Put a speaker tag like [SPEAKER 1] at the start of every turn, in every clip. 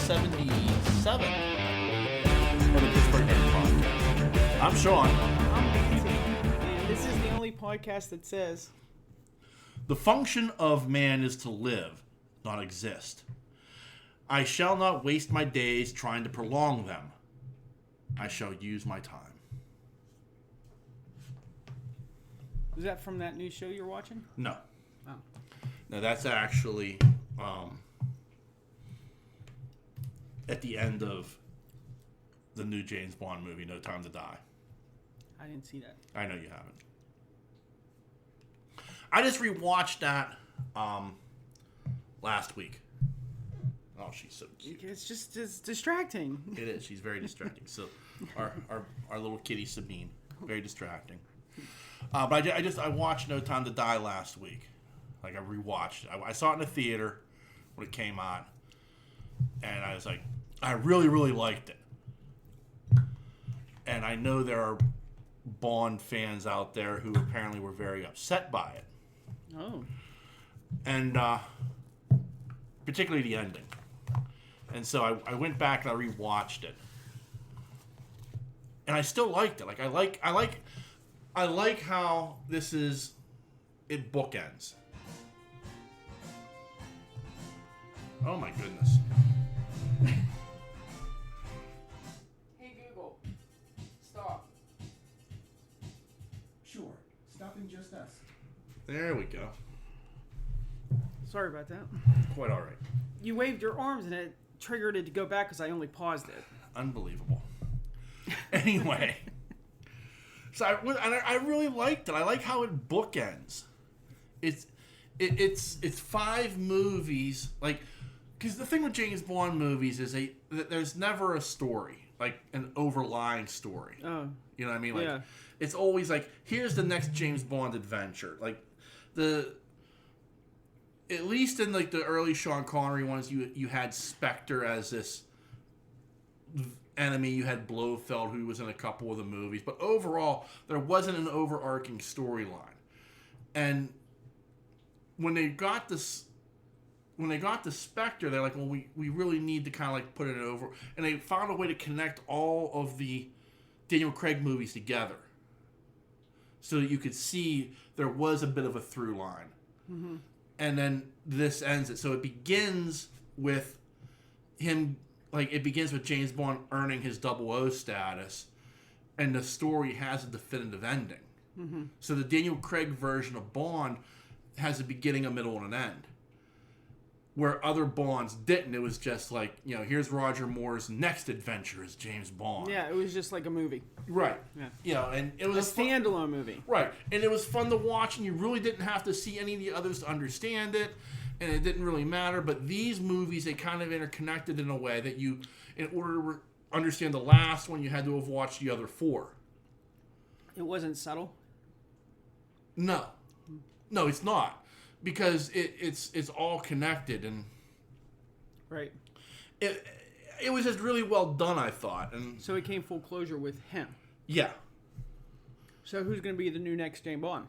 [SPEAKER 1] 177 for the Pittsburgh Game Podcast. I'm Sean.
[SPEAKER 2] I'm Nancy, and this is the only podcast that says
[SPEAKER 1] The function of man is to live, not exist. I shall not waste my days trying to prolong them. I shall use my time.
[SPEAKER 2] is that from that new show you're watching?
[SPEAKER 1] No.
[SPEAKER 2] Oh.
[SPEAKER 1] No, that's actually at the end of the new James Bond movie, No Time to Die.
[SPEAKER 2] I didn't see that.
[SPEAKER 1] I know you haven't. I just rewatched that last week. Oh, she's so cute.
[SPEAKER 2] It's distracting.
[SPEAKER 1] It is. She's very distracting. So, our little kitty Sabine, very distracting. But I watched No Time to Die last week. Like I rewatched it. I saw it in the theater when it came on, and I was like, I really, really liked it. And I know there are Bond fans out there who apparently were very upset by it.
[SPEAKER 2] Oh.
[SPEAKER 1] And particularly the ending. And so I went back and I rewatched it, and I still liked it. Like I like how it bookends. Oh my goodness.
[SPEAKER 2] Hey Google, stop.
[SPEAKER 3] Sure. Stopping just us.
[SPEAKER 1] There we go.
[SPEAKER 2] Sorry about that.
[SPEAKER 1] Quite all right.
[SPEAKER 2] You waved your arms and it triggered it to go back because I only paused it.
[SPEAKER 1] Unbelievable. Anyway. So I really liked it. I like how it bookends. It's 5 movies, like, because the thing with James Bond movies is there's never a story, like an overlying story.
[SPEAKER 2] Oh.
[SPEAKER 1] You know what I mean? Like,
[SPEAKER 2] Yeah.
[SPEAKER 1] It's always like, here's the next James Bond adventure. Like at least in like the early Sean Connery ones, you had Spectre as this enemy. You had Blofeld, who was in a couple of the movies, but overall there wasn't an overarching storyline. And when they got the Spectre, they're like, well, we really need to kind of like put it over, and they found a way to connect all of the Daniel Craig movies together, so that you could see there was a bit of a through line.
[SPEAKER 2] Mm-hmm.
[SPEAKER 1] And then this ends it. So it begins with him, like, it begins with James Bond earning his 00 status, and the story has a definitive ending.
[SPEAKER 2] Mm-hmm.
[SPEAKER 1] So the Daniel Craig version of Bond has a beginning, a middle, and an end. Where other Bonds didn't. It was just like, here's Roger Moore's next adventure as James Bond.
[SPEAKER 2] Yeah, it was just like a movie.
[SPEAKER 1] Right.
[SPEAKER 2] Yeah.
[SPEAKER 1] And it was
[SPEAKER 2] a standalone movie.
[SPEAKER 1] Right. And it was fun to watch, and you really didn't have to see any of the others to understand it, and it didn't really matter. But these movies, they kind of interconnected in a way that you, in order to understand the last one, you had to have watched the other 4.
[SPEAKER 2] It wasn't subtle?
[SPEAKER 1] No, it's not. Because it's all connected, and
[SPEAKER 2] right.
[SPEAKER 1] It was just really well done, I thought. And
[SPEAKER 2] so it came full closure with him.
[SPEAKER 1] Yeah.
[SPEAKER 2] So who's going to be the new next James Bond?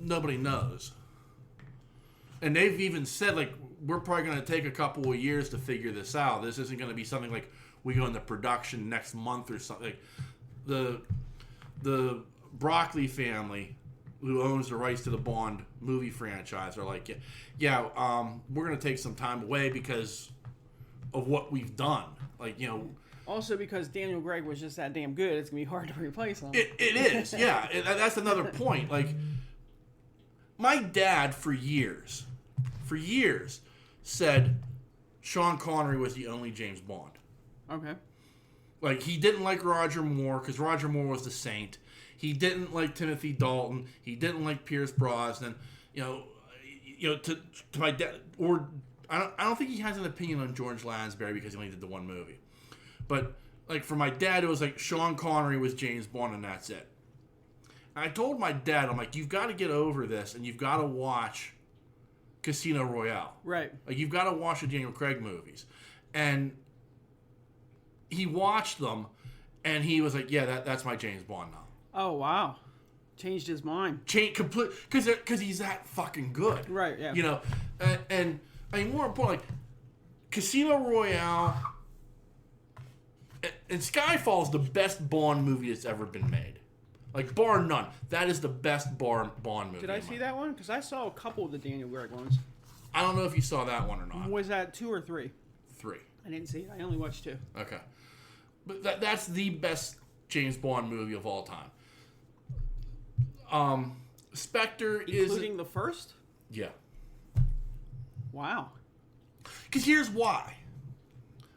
[SPEAKER 1] Nobody knows. And they've even said, like, we're probably going to take a couple of years to figure this out. This isn't going to be something like we go into production next month or something. Like the Broccoli family, who owns the rights to the Bond movie franchise, are like, we're going to take some time away because of what we've done. Like,
[SPEAKER 2] Also because Daniel Craig was just that damn good, it's going to be hard to replace him.
[SPEAKER 1] It is, yeah. That's another point. Like, my dad, for years, said Sean Connery was the only James Bond.
[SPEAKER 2] Okay.
[SPEAKER 1] Like, he didn't like Roger Moore because Roger Moore was the Saint. He didn't like Timothy Dalton. He didn't like Pierce Brosnan. To my dad, or I don't think he has an opinion on George Lansbury because he only did the one movie. But like for my dad, it was like Sean Connery was James Bond, and that's it. And I told my dad, I'm like, you've got to get over this, and you've got to watch Casino Royale.
[SPEAKER 2] Right.
[SPEAKER 1] Like, you've got to watch the Daniel Craig movies, and he watched them, and he was like, yeah, that's my James Bond now.
[SPEAKER 2] Oh, wow. Changed his mind.
[SPEAKER 1] Complete, because he's that fucking good.
[SPEAKER 2] Right, yeah.
[SPEAKER 1] And I mean, more importantly, like, Casino Royale And Skyfall is the best Bond movie that's ever been made. Like, bar none. That is the best Bond movie.
[SPEAKER 2] Did I see that one? Because I saw a couple of the Daniel Craig ones.
[SPEAKER 1] I don't know if you saw that one or not.
[SPEAKER 2] Was that 2 or 3?
[SPEAKER 1] 3.
[SPEAKER 2] I didn't see it. I only watched 2.
[SPEAKER 1] Okay. But that's the best James Bond movie of all time. Spectre is...
[SPEAKER 2] Including the first?
[SPEAKER 1] Yeah.
[SPEAKER 2] Wow.
[SPEAKER 1] Because here's why.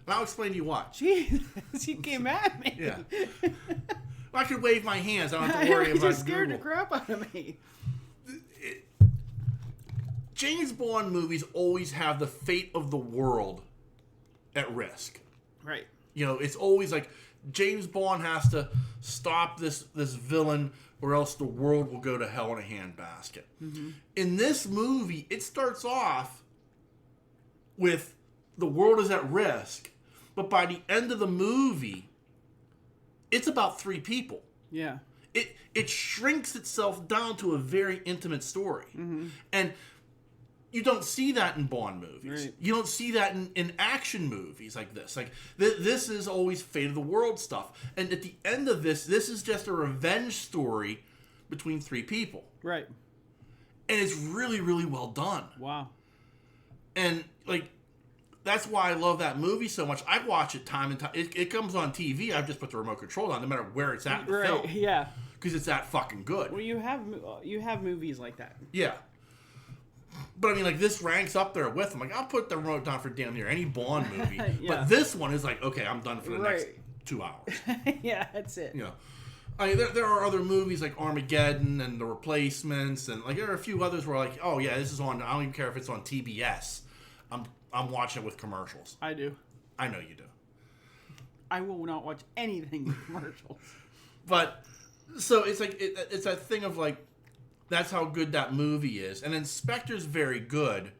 [SPEAKER 1] And I'll explain to you why.
[SPEAKER 2] Jeez, you came at me.
[SPEAKER 1] Yeah. I could wave my hands. I don't have to worry
[SPEAKER 2] You
[SPEAKER 1] about
[SPEAKER 2] just scared the
[SPEAKER 1] Google.
[SPEAKER 2] crap out of me.
[SPEAKER 1] James Bond movies always have the fate of the world at risk.
[SPEAKER 2] Right.
[SPEAKER 1] You know, it's always like James Bond has to stop this villain or else the world will go to hell in a handbasket. Mm-hmm. In this movie, it starts off with the world is at risk, but by the end of the movie, it's about 3 people.
[SPEAKER 2] Yeah.
[SPEAKER 1] It shrinks itself down to a very intimate story. Mm-hmm. And you don't see that in Bond movies.
[SPEAKER 2] Right.
[SPEAKER 1] You don't see that in action movies like this. Like this is always fate of the world stuff. And at the end of this is just a revenge story between 3 people.
[SPEAKER 2] Right.
[SPEAKER 1] And it's really, really well done.
[SPEAKER 2] Wow.
[SPEAKER 1] And like that's why I love that movie so much. I watch it time and time. It comes on TV. I just put the remote control on, no matter where it's at in the film.
[SPEAKER 2] Yeah.
[SPEAKER 1] Because it's that fucking good.
[SPEAKER 2] Well, you have movies like that.
[SPEAKER 1] Yeah. But I mean, like, this ranks up there with them. Like, I'll put the remote down for damn near any Bond movie.
[SPEAKER 2] Yeah.
[SPEAKER 1] But this one is like, okay, I'm done for the next 2 hours.
[SPEAKER 2] Yeah, that's it.
[SPEAKER 1] You know, I mean, there are other movies like Armageddon and The Replacements, and like there are a few others where like, oh yeah, this is on. I don't even care if it's on TBS. I'm watching it with commercials.
[SPEAKER 2] I do.
[SPEAKER 1] I know you do.
[SPEAKER 2] I will not watch anything with commercials.
[SPEAKER 1] But so it's like it's that thing of like that's how good that movie is, and then Spectre's very good.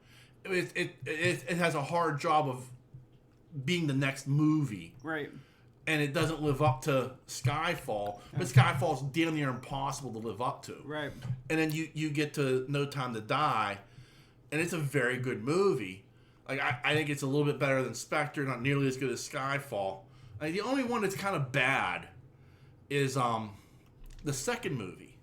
[SPEAKER 1] It has a hard job of being the next movie,
[SPEAKER 2] Right.
[SPEAKER 1] and it doesn't live up to Skyfall. But Skyfall's damn near impossible to live up to.
[SPEAKER 2] Right.
[SPEAKER 1] And then you get to No Time to Die, and it's a very good movie. Like I think it's a little bit better than Spectre, not nearly as good as Skyfall. Like, the only one that's kind of bad is the second movie.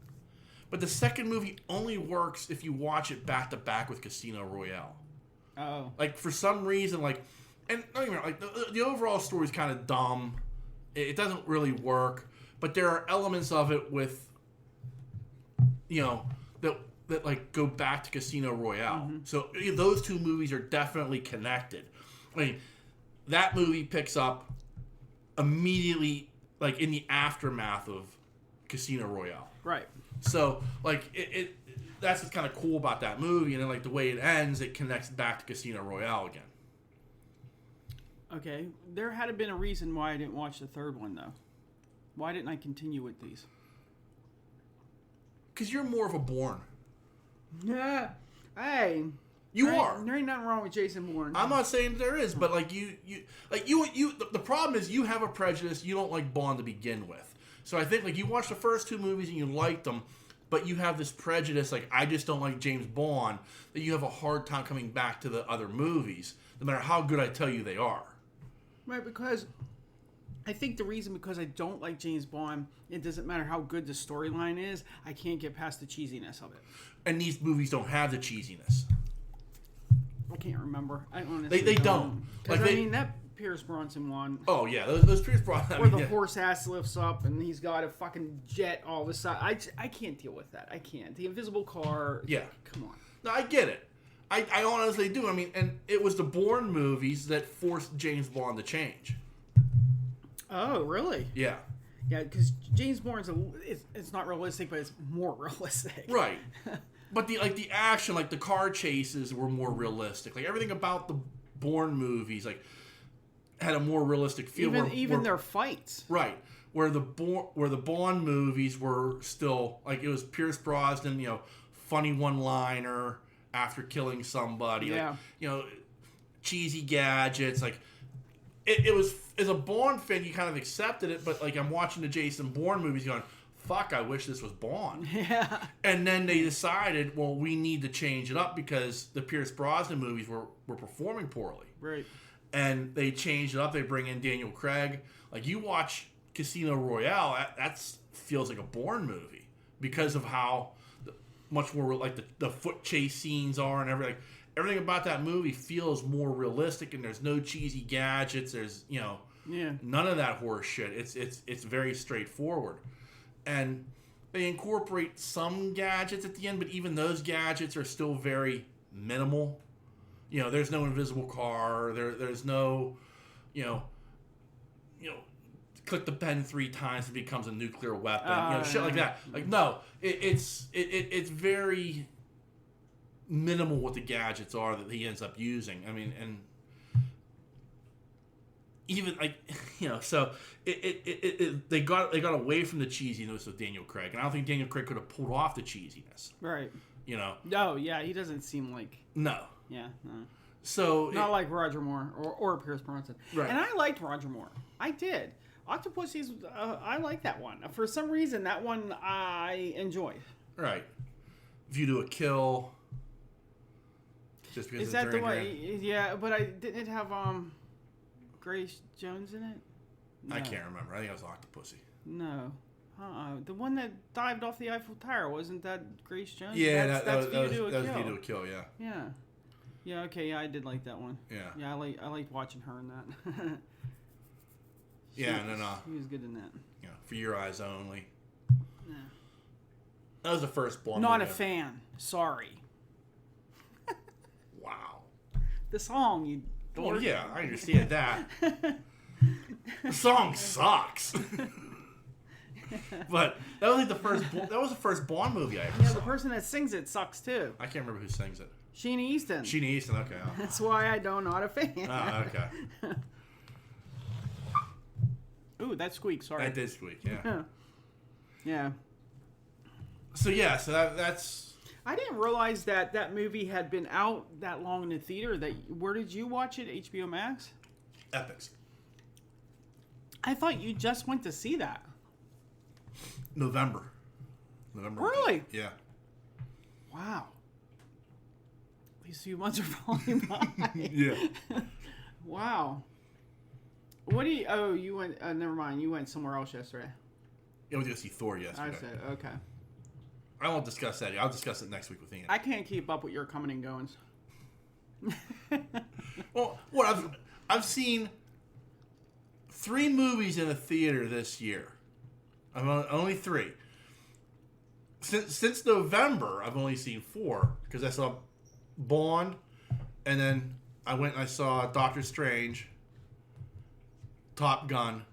[SPEAKER 1] But the second movie only works if you watch it back to back with Casino Royale.
[SPEAKER 2] Oh.
[SPEAKER 1] Like for some reason, like, and don't get me wrong, like the overall story is kind of dumb. It doesn't really work, but there are elements of it with, you know, that like go back to Casino Royale. Mm-hmm. So those 2 movies are definitely connected. I mean, that movie picks up immediately, like in the aftermath of Casino Royale.
[SPEAKER 2] Right.
[SPEAKER 1] So like it that's what's kind of cool about that movie, and then like the way it ends, it connects back to Casino Royale again.
[SPEAKER 2] Okay. There had been a reason why I didn't watch the third one though. Why didn't I continue with these?
[SPEAKER 1] Because you're more of a Bourne.
[SPEAKER 2] Yeah. Hey.
[SPEAKER 1] You are.
[SPEAKER 2] There ain't nothing wrong with Jason Bourne.
[SPEAKER 1] I'm not saying there is, but like you the problem is you have a prejudice. You don't like Bond to begin with. So I think like you watched the first 2 movies and you liked them, but you have this prejudice like I just don't like James Bond, that you have a hard time coming back to the other movies, no matter how good I tell you they are.
[SPEAKER 2] Right, because I think the reason because I don't like James Bond, it doesn't matter how good the storyline is, I can't get past the cheesiness of it.
[SPEAKER 1] And these movies don't have the cheesiness.
[SPEAKER 2] I can't remember. I honestly
[SPEAKER 1] They don't.
[SPEAKER 2] Because
[SPEAKER 1] Like
[SPEAKER 2] I mean that Pierce Bronson one.
[SPEAKER 1] Oh yeah, those Pierce Brosnan.
[SPEAKER 2] Where the horse ass lifts up and he's got a fucking jet all of a sudden. I can't deal with that. I can't. The invisible car.
[SPEAKER 1] Yeah.
[SPEAKER 2] Come on.
[SPEAKER 1] No, I get it. I honestly do. I mean, and it was the Bourne movies that forced James Bond to change.
[SPEAKER 2] Oh, really?
[SPEAKER 1] Yeah.
[SPEAKER 2] Yeah, because James Bourne's it's not realistic, but it's more realistic.
[SPEAKER 1] Right. But the action, like the car chases, were more realistic. Like everything about the Bourne movies, like had a more realistic feel.
[SPEAKER 2] Even their fights.
[SPEAKER 1] Right. Where the Bond movies were still like it was Pierce Brosnan, you know, funny one-liner after killing somebody.
[SPEAKER 2] Yeah.
[SPEAKER 1] Like, you know, cheesy gadgets. Like it was, as a Bond fan, you kind of accepted it, but like I'm watching the Jason Bourne movies going, fuck, I wish this was Bond.
[SPEAKER 2] Yeah.
[SPEAKER 1] And then they decided, well, we need to change it up because the Pierce Brosnan movies were performing poorly.
[SPEAKER 2] Right.
[SPEAKER 1] and they change it up. They bring in Daniel Craig. Like, you watch Casino Royale, that feels like a Bourne movie because of how much more like the foot chase scenes are and everything. Like, everything about that movie feels more realistic, and there's no cheesy gadgets. There's none of that horse shit. It's very straightforward, and they incorporate some gadgets at the end, but even those gadgets are still very minimal. There's no invisible car. There's no, click the pen 3 times, it becomes a nuclear weapon. Shit like that. Like, no, it's very minimal what the gadgets are that he ends up using. I mean, and even like so they got away from the cheesiness of Daniel Craig, and I don't think Daniel Craig could have pulled off the cheesiness.
[SPEAKER 2] Right. No, yeah, he doesn't seem like.
[SPEAKER 1] No.
[SPEAKER 2] Yeah. No.
[SPEAKER 1] So
[SPEAKER 2] not like Roger Moore or Pierce Brosnan.
[SPEAKER 1] Right.
[SPEAKER 2] And I liked Roger Moore. I did. Octopussy's. I like that one. For some reason, that one I enjoyed.
[SPEAKER 1] Right. View to a Kill. Just because
[SPEAKER 2] is that the one? Yeah, but didn't it have Grace Jones in it? No.
[SPEAKER 1] I can't remember. I think it was Octopussy.
[SPEAKER 2] No. The one that dived off the Eiffel Tower, wasn't that Grace Jones?
[SPEAKER 1] Yeah,
[SPEAKER 2] that's
[SPEAKER 1] that was
[SPEAKER 2] View to a
[SPEAKER 1] View to a Kill. Yeah.
[SPEAKER 2] Yeah. Yeah. Okay. Yeah, I did like that one.
[SPEAKER 1] Yeah.
[SPEAKER 2] Yeah, I liked watching her in that.
[SPEAKER 1] She
[SPEAKER 2] was good in that.
[SPEAKER 1] For Your Eyes Only.
[SPEAKER 2] Yeah.
[SPEAKER 1] That was the first Bond.
[SPEAKER 2] Not a fan. Sorry.
[SPEAKER 1] Wow.
[SPEAKER 2] The song, you.
[SPEAKER 1] Well, yeah, I understand that. The song sucks. But that was like the first. That was the first Bond movie I ever saw.
[SPEAKER 2] The person that sings it sucks too.
[SPEAKER 1] I can't remember who sings it.
[SPEAKER 2] Sheena Easton.
[SPEAKER 1] Sheena Easton. Okay.
[SPEAKER 2] That's why I don't not a fan.
[SPEAKER 1] Oh, okay.
[SPEAKER 2] Ooh, that squeak. Sorry.
[SPEAKER 1] That did squeak. Yeah.
[SPEAKER 2] Yeah.
[SPEAKER 1] So that's.
[SPEAKER 2] I didn't realize that movie had been out that long in the theater. Where did you watch it? HBO Max?
[SPEAKER 1] Epics.
[SPEAKER 2] I thought you just went to see that.
[SPEAKER 1] November.
[SPEAKER 2] Really?
[SPEAKER 1] Yeah.
[SPEAKER 2] Wow. These few months are falling by.
[SPEAKER 1] Yeah.
[SPEAKER 2] Wow. What do you... Oh, you went... never mind. You went somewhere else yesterday.
[SPEAKER 1] Yeah, we went to go see Thor yesterday.
[SPEAKER 2] I said, okay.
[SPEAKER 1] I won't discuss that. I'll discuss it next week with Ian.
[SPEAKER 2] I can't keep up with your coming and goings.
[SPEAKER 1] Well, what I've seen 3 movies in a theater this year. Only 3. Since November, I've only seen 4 because I saw Bond, and then I went and I saw Doctor Strange, Top Gun,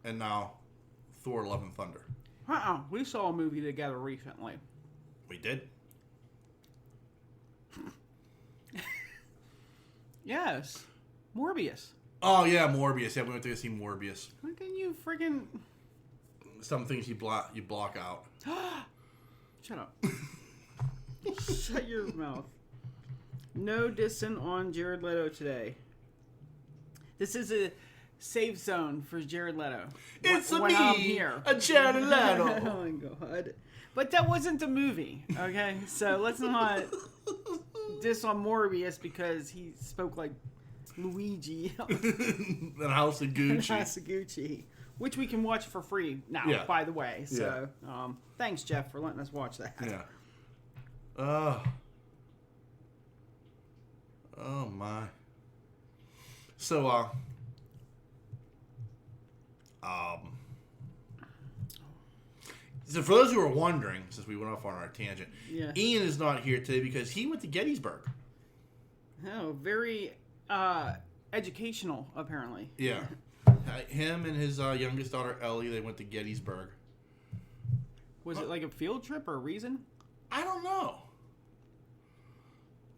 [SPEAKER 1] and now Thor: Love and Thunder.
[SPEAKER 2] We saw a movie together recently.
[SPEAKER 1] We did?
[SPEAKER 2] Yes. Morbius.
[SPEAKER 1] Oh, yeah, Morbius. Yeah, we went to go see Morbius.
[SPEAKER 2] How can you friggin'...
[SPEAKER 1] Some things you block out.
[SPEAKER 2] Shut up. Shut your mouth. No dissing on Jared Leto today. This is a safe zone for Jared Leto.
[SPEAKER 1] It's
[SPEAKER 2] when
[SPEAKER 1] me,
[SPEAKER 2] I'm here.
[SPEAKER 1] a Jared Leto.
[SPEAKER 2] Oh my god. But that wasn't the movie, okay? So let's not diss on Morbius because he spoke like Luigi.
[SPEAKER 1] The House of Gucci.
[SPEAKER 2] House of Gucci. Which we can watch for free now, by the way. So thanks, Jeff, for letting us watch that.
[SPEAKER 1] Yeah. Oh my. So so for those who are wondering, since we went off on our tangent, Ian is not here today because he went to Gettysburg.
[SPEAKER 2] Oh, very educational, apparently.
[SPEAKER 1] Yeah. Him and his youngest daughter, Ellie, they went to Gettysburg.
[SPEAKER 2] Was it like a field trip or a reason?
[SPEAKER 1] I don't know.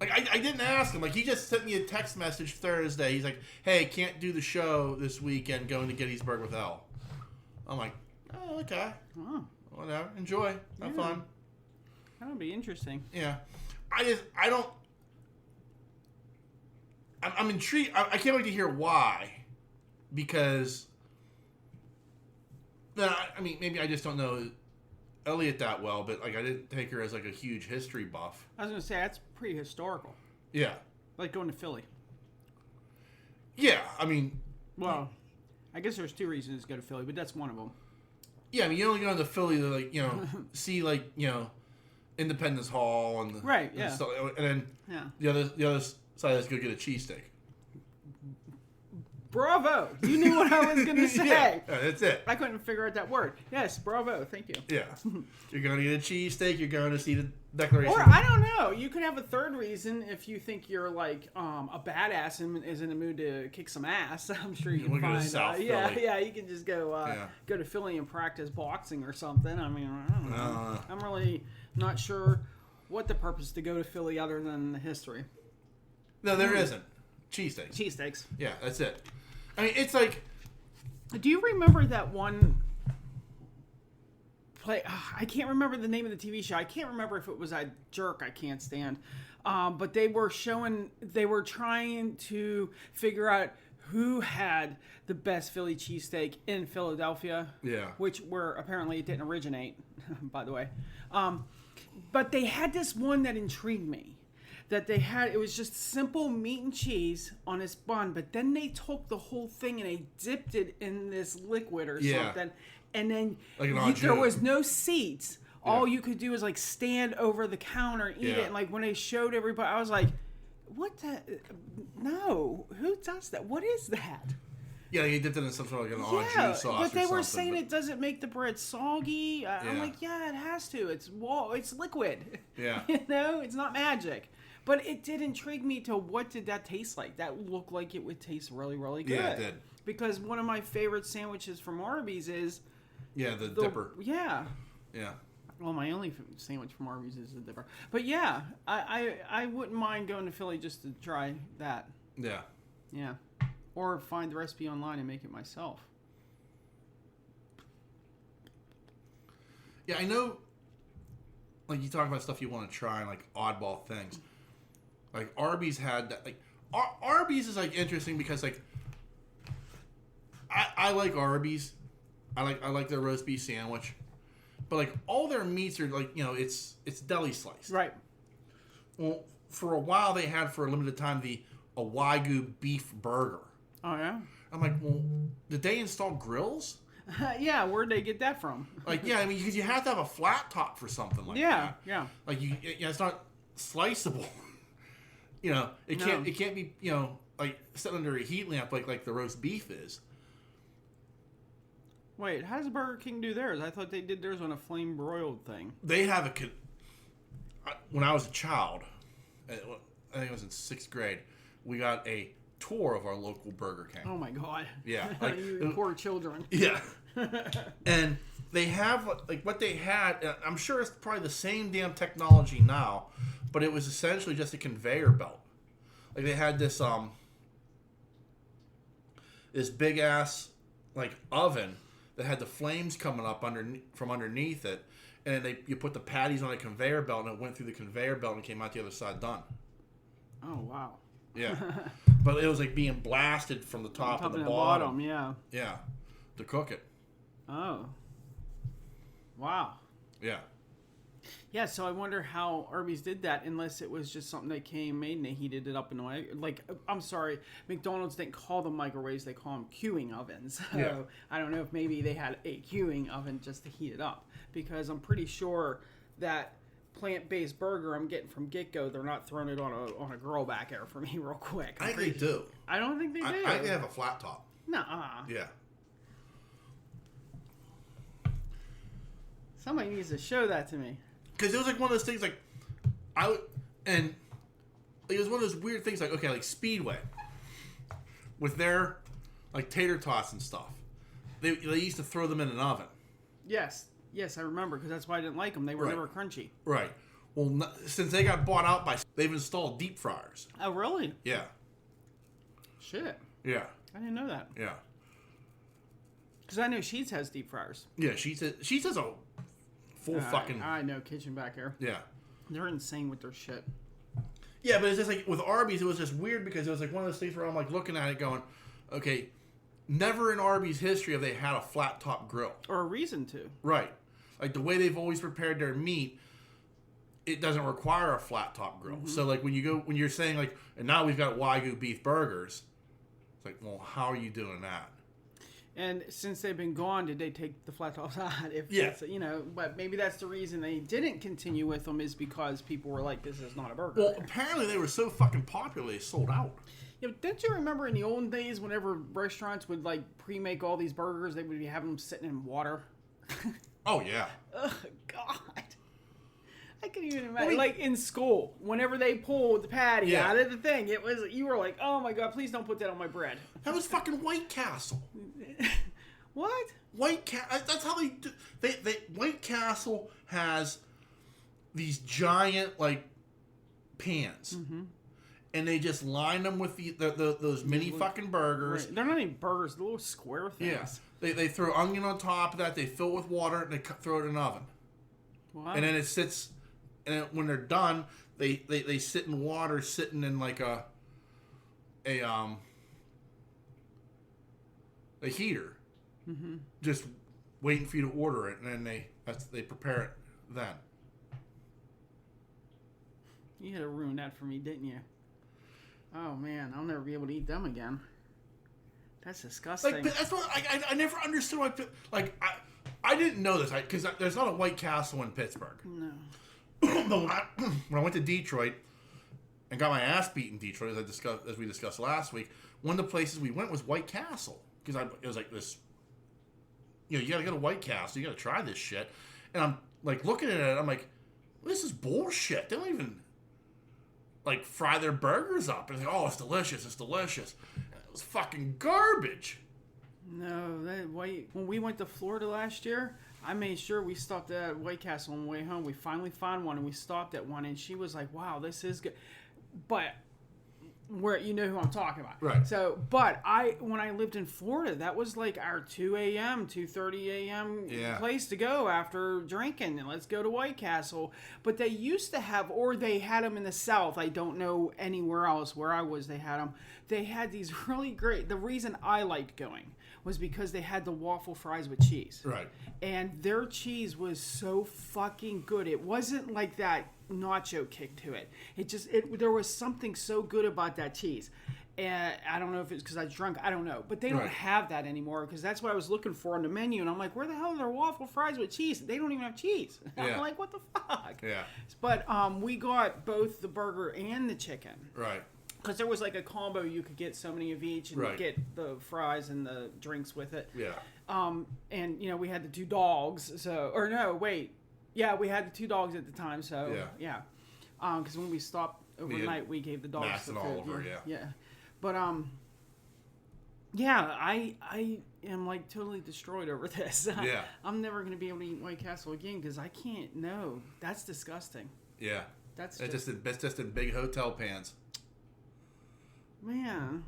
[SPEAKER 1] Like, I didn't ask him. Like, he just sent me a text message Thursday. He's like, hey, can't do the show this weekend, going to Gettysburg with Elle. I'm like, oh, okay.
[SPEAKER 2] Oh.
[SPEAKER 1] Whatever. Enjoy. Have fun.
[SPEAKER 2] That'll be interesting.
[SPEAKER 1] Yeah. I'm intrigued. I can't wait to hear why. Because, I mean, maybe I just don't know Elliot that well, but like I didn't take her as like a huge history buff.
[SPEAKER 2] I was gonna say that's pretty historical.
[SPEAKER 1] Yeah.
[SPEAKER 2] Like going to Philly.
[SPEAKER 1] Yeah, I mean,
[SPEAKER 2] Well, I guess there's two reasons to go to Philly, but that's one of them.
[SPEAKER 1] yeah, I mean, you only go to Philly to like see like Independence Hall and
[SPEAKER 2] Right,
[SPEAKER 1] and
[SPEAKER 2] yeah.
[SPEAKER 1] stuff, and then
[SPEAKER 2] Yeah.
[SPEAKER 1] the other side is go get a cheesesteak.
[SPEAKER 2] Bravo! You knew what I was going to say.
[SPEAKER 1] Yeah, that's it.
[SPEAKER 2] I couldn't figure out that word. Yes, bravo. Thank you.
[SPEAKER 1] Yeah, you're going to get a cheesesteak. You're going to see the Declaration.
[SPEAKER 2] Or I don't know. You could have a third reason if you think you're like a badass and is in the mood to kick some ass. I'm sure you
[SPEAKER 1] We'll
[SPEAKER 2] can
[SPEAKER 1] go to
[SPEAKER 2] find.
[SPEAKER 1] South
[SPEAKER 2] Yeah,
[SPEAKER 1] Philly.
[SPEAKER 2] yeah. You can just go to Philly and practice boxing or something. I mean, I don't know. I'm really not sure what the purpose to go to Philly other than the history.
[SPEAKER 1] No, there isn't. Cheesesteaks.
[SPEAKER 2] Cheesesteaks.
[SPEAKER 1] Yeah, that's it. I mean, it's like
[SPEAKER 2] Do you remember that one play? I can't remember the name of the TV show. I can't remember if it was a jerk I can't stand. But they were trying to figure out who had the best Philly cheesesteak in Philadelphia.
[SPEAKER 1] Yeah.
[SPEAKER 2] Which apparently it didn't originate, by the way. But they had this one that intrigued me. It was just simple meat and cheese on this bun, but then they took the whole thing and they dipped it in this liquid or something, and then
[SPEAKER 1] Like an au
[SPEAKER 2] there
[SPEAKER 1] jus.
[SPEAKER 2] was no seats. All you could do was like stand over the counter and eat
[SPEAKER 1] Yeah.
[SPEAKER 2] it. And like when they showed everybody, I was like, "What the? No, who does that? What is that?"
[SPEAKER 1] Yeah, you dipped it in some sort of like an au
[SPEAKER 2] Yeah,
[SPEAKER 1] jus sauce
[SPEAKER 2] but they
[SPEAKER 1] or
[SPEAKER 2] were
[SPEAKER 1] something,
[SPEAKER 2] saying
[SPEAKER 1] but-
[SPEAKER 2] it doesn't make the bread soggy. I'm
[SPEAKER 1] Yeah.
[SPEAKER 2] like, yeah, it has to. It's liquid.
[SPEAKER 1] Yeah.
[SPEAKER 2] It's not magic. But it did intrigue me to what did that taste like? That looked like it would taste really, really good.
[SPEAKER 1] Yeah, it did.
[SPEAKER 2] Because one of my favorite sandwiches from Arby's is
[SPEAKER 1] Yeah, the
[SPEAKER 2] the
[SPEAKER 1] dipper.
[SPEAKER 2] Yeah.
[SPEAKER 1] Yeah.
[SPEAKER 2] Well, my only sandwich from Arby's is the dipper. But yeah, I wouldn't mind going to Philly just to try that.
[SPEAKER 1] Yeah.
[SPEAKER 2] Yeah. Or find the recipe online and make it myself.
[SPEAKER 1] Yeah, I know. Like you talk about stuff you want to try and like oddball things. Like Arby's had that. Like Arby's is like interesting because like I like Arby's. I like their roast beef sandwich, but like all their meats are like it's deli sliced.
[SPEAKER 2] Right.
[SPEAKER 1] Well, for a while they had for a limited time a Wagyu beef burger.
[SPEAKER 2] Oh yeah.
[SPEAKER 1] I'm like, well, did they install grills?
[SPEAKER 2] Yeah, where'd they get that from?
[SPEAKER 1] Like, yeah, I mean, because you have to have a flat top for something like
[SPEAKER 2] Yeah,
[SPEAKER 1] that.
[SPEAKER 2] yeah.
[SPEAKER 1] Like it's not sliceable. It can't be like sitting under a heat lamp like the roast beef is.
[SPEAKER 2] Wait, how does Burger King do theirs? I thought they did theirs on a flame broiled thing.
[SPEAKER 1] They have when I was a child, I think it was in 6th grade, we got a tour of our local Burger King.
[SPEAKER 2] Oh my god.
[SPEAKER 1] Yeah, like
[SPEAKER 2] You poor children.
[SPEAKER 1] yeah. And they have like what they had. I'm sure it's probably the same damn technology now, but it was essentially just a conveyor belt. Like they had this big ass like oven that had the flames coming up from underneath it, and then you put the patties on a conveyor belt, and it went through the conveyor belt and came out the other side done.
[SPEAKER 2] Oh wow.
[SPEAKER 1] Yeah, but it was like being blasted from the top,
[SPEAKER 2] Top
[SPEAKER 1] and the
[SPEAKER 2] and
[SPEAKER 1] bottom.
[SPEAKER 2] yeah.
[SPEAKER 1] Yeah, to cook it.
[SPEAKER 2] Oh. Wow.
[SPEAKER 1] Yeah.
[SPEAKER 2] Yeah, so I wonder how Arby's did that, unless it was just something that came made and they heated it up in a way. Like, I'm sorry, McDonald's didn't call them microwaves; they call them queuing ovens. So
[SPEAKER 1] Yeah.
[SPEAKER 2] I don't know if maybe they had a queuing oven just to heat it up, because I'm pretty sure that plant-based burger I'm getting from Get-Go, they're not throwing it on a grill back there for me real quick.
[SPEAKER 1] I think they do.
[SPEAKER 2] I don't think they do.
[SPEAKER 1] I think they have a flat top.
[SPEAKER 2] Nuh-uh.
[SPEAKER 1] Yeah.
[SPEAKER 2] Somebody needs to show that to me.
[SPEAKER 1] Because it was like one of those things like, it was one of those weird things like, okay, like Speedway, with their, like, tater tots and stuff. They used to throw them in an oven.
[SPEAKER 2] Yes, I remember, because that's why I didn't like them. They were
[SPEAKER 1] Right.
[SPEAKER 2] never crunchy.
[SPEAKER 1] Right. Well, since they got bought out they've installed deep fryers.
[SPEAKER 2] Oh, really?
[SPEAKER 1] Yeah.
[SPEAKER 2] Shit.
[SPEAKER 1] Yeah.
[SPEAKER 2] I didn't know that.
[SPEAKER 1] Yeah.
[SPEAKER 2] Because I know Sheetz has deep fryers.
[SPEAKER 1] Yeah, she says a full fucking...
[SPEAKER 2] I know, kitchen back here.
[SPEAKER 1] Yeah.
[SPEAKER 2] They're insane with their shit.
[SPEAKER 1] Yeah, but it's just like with Arby's, it was just weird because it was like one of those things where I'm like looking at it going, okay, never in Arby's history have they had a flat top grill.
[SPEAKER 2] Or a reason to.
[SPEAKER 1] Right. Like the way they've always prepared their meat, it doesn't require a flat top grill. So like when you're saying like, and now we've got Wagyu beef burgers, It's like, well, how are you doing that?
[SPEAKER 2] And since they've been gone, did they take the flat tops out? If
[SPEAKER 1] Yeah.
[SPEAKER 2] that's, but maybe that's the reason they didn't continue with them, is because people were like, "This is not a burger."
[SPEAKER 1] Well, apparently they were so fucking popular they sold out.
[SPEAKER 2] Yeah, but don't you remember in the olden days, whenever restaurants would like pre-make all these burgers, they would be having them sitting in water?
[SPEAKER 1] Oh yeah.
[SPEAKER 2] Oh God, I couldn't even imagine.
[SPEAKER 1] Well,
[SPEAKER 2] like in school, whenever they pulled the patty
[SPEAKER 1] Yeah.
[SPEAKER 2] out of the thing, you were like, "Oh my God, please don't put that on my bread."
[SPEAKER 1] That was fucking White Castle.
[SPEAKER 2] What?
[SPEAKER 1] That's how they do. They White Castle has these giant like pans, and they just line them with those mini fucking burgers.
[SPEAKER 2] Right. They're not even burgers; they're little square things.
[SPEAKER 1] Yeah, they throw onion on top of that. They fill it with water and they throw it in an oven.
[SPEAKER 2] Wow.
[SPEAKER 1] And then it sits. And then when they're done, they sit in water, sitting in like a heater, just waiting for you to order it, and then they prepare it then.
[SPEAKER 2] You had to ruin that for me, didn't you? Oh man, I'll never be able to eat them again. That's disgusting.
[SPEAKER 1] Like that's what I never understood why. I didn't know this because there's not a White Castle in Pittsburgh.
[SPEAKER 2] No.
[SPEAKER 1] But when I went to Detroit and got my ass beat in Detroit, as we discussed last week, one of the places we went was White Castle because it was like this. You gotta go to White Castle. You gotta try this shit. And I'm like looking at it. I'm like, this is bullshit. They don't even like fry their burgers up. And it's like, oh, it's delicious. It's delicious. And it was fucking garbage.
[SPEAKER 2] No, when we went to Florida last year, I made sure we stopped at White Castle on the way home. We finally found one, and we stopped at one, and she was like, "Wow, this is good." But you know who I'm talking about,
[SPEAKER 1] Right?
[SPEAKER 2] So, when I lived in Florida, that was like our 2 a.m., 2:30 a.m. place to go after drinking, and let's go to White Castle. But they used to have, or they had them in the South. I don't know anywhere else where I was. They had them. They had these really great. The reason I liked going was because they had the waffle fries with cheese.
[SPEAKER 1] Right.
[SPEAKER 2] And their cheese was so fucking good. It wasn't like that nacho kick to it. There was something so good about that cheese. And I don't know if it's because I was drunk. I don't know. But they don't have that anymore, because that's what I was looking for on the menu. And I'm like, where the hell are their waffle fries with cheese? They don't even have cheese.
[SPEAKER 1] Yeah.
[SPEAKER 2] I'm like, what the fuck?
[SPEAKER 1] Yeah.
[SPEAKER 2] But we got both the burger and the chicken.
[SPEAKER 1] Right.
[SPEAKER 2] Because there was like a combo, you could get so many of each and get the fries and the drinks with it.
[SPEAKER 1] Yeah.
[SPEAKER 2] And we had the two dogs. We had the two dogs at the time. So yeah. Because when we stopped overnight, we gave the dogs
[SPEAKER 1] Max
[SPEAKER 2] the
[SPEAKER 1] and
[SPEAKER 2] food.
[SPEAKER 1] Oliver,
[SPEAKER 2] yeah. But I am like totally destroyed over this.
[SPEAKER 1] Yeah.
[SPEAKER 2] I'm never gonna be able to eat White Castle again because I can't. No, that's disgusting.
[SPEAKER 1] Yeah.
[SPEAKER 2] That's
[SPEAKER 1] it's just in big hotel pans.
[SPEAKER 2] Man,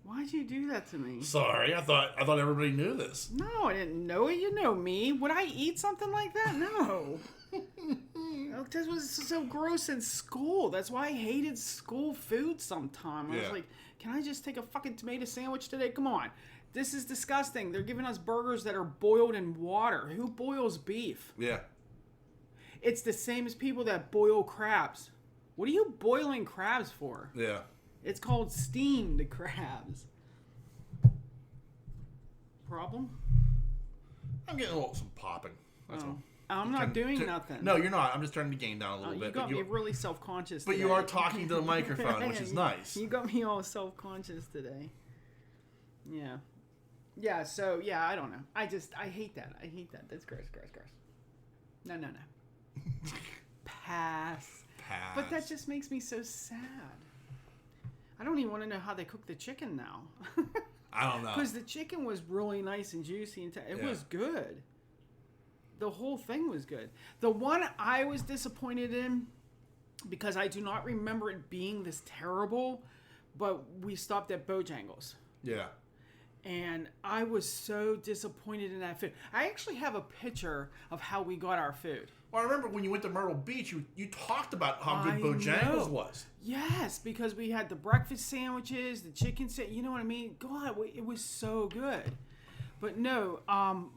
[SPEAKER 2] why'd you do that to me?
[SPEAKER 1] Sorry, I thought everybody knew this.
[SPEAKER 2] No, I didn't know it. You know me. Would I eat something like that? No. This was so gross in school. That's why I hated school food sometimes. I was like, can I just take a fucking tomato sandwich today? Come on. This is disgusting. They're giving us burgers that are boiled in water. Who boils beef?
[SPEAKER 1] Yeah.
[SPEAKER 2] It's the same as people that boil crabs. What are you boiling crabs for?
[SPEAKER 1] Yeah.
[SPEAKER 2] It's called steamed crabs. Problem?
[SPEAKER 1] I'm getting some popping. That's all.
[SPEAKER 2] I'm not doing nothing.
[SPEAKER 1] No, you're not. I'm just turning the game down a little bit.
[SPEAKER 2] You got me really self-conscious
[SPEAKER 1] But
[SPEAKER 2] today.
[SPEAKER 1] you are talking to the microphone, which is nice.
[SPEAKER 2] You got me all self-conscious today. Yeah. Yeah, so, I don't know. I hate that. I hate that. That's gross. No. Pass. But that just makes me so sad. I don't even want to know how they cook the chicken now.
[SPEAKER 1] I don't know.
[SPEAKER 2] Because the chicken was really nice and juicy. And it was good. The whole thing was good. The one I was disappointed in, because I do not remember it being this terrible, but we stopped at Bojangles.
[SPEAKER 1] Yeah.
[SPEAKER 2] And I was so disappointed in that food. I actually have a picture of how we got our food.
[SPEAKER 1] Well, I remember when you went to Myrtle Beach, you talked about how good Bojangles was.
[SPEAKER 2] Yes, because we had the breakfast sandwiches, the chicken you know what I mean? God, it was so good. But no, I'll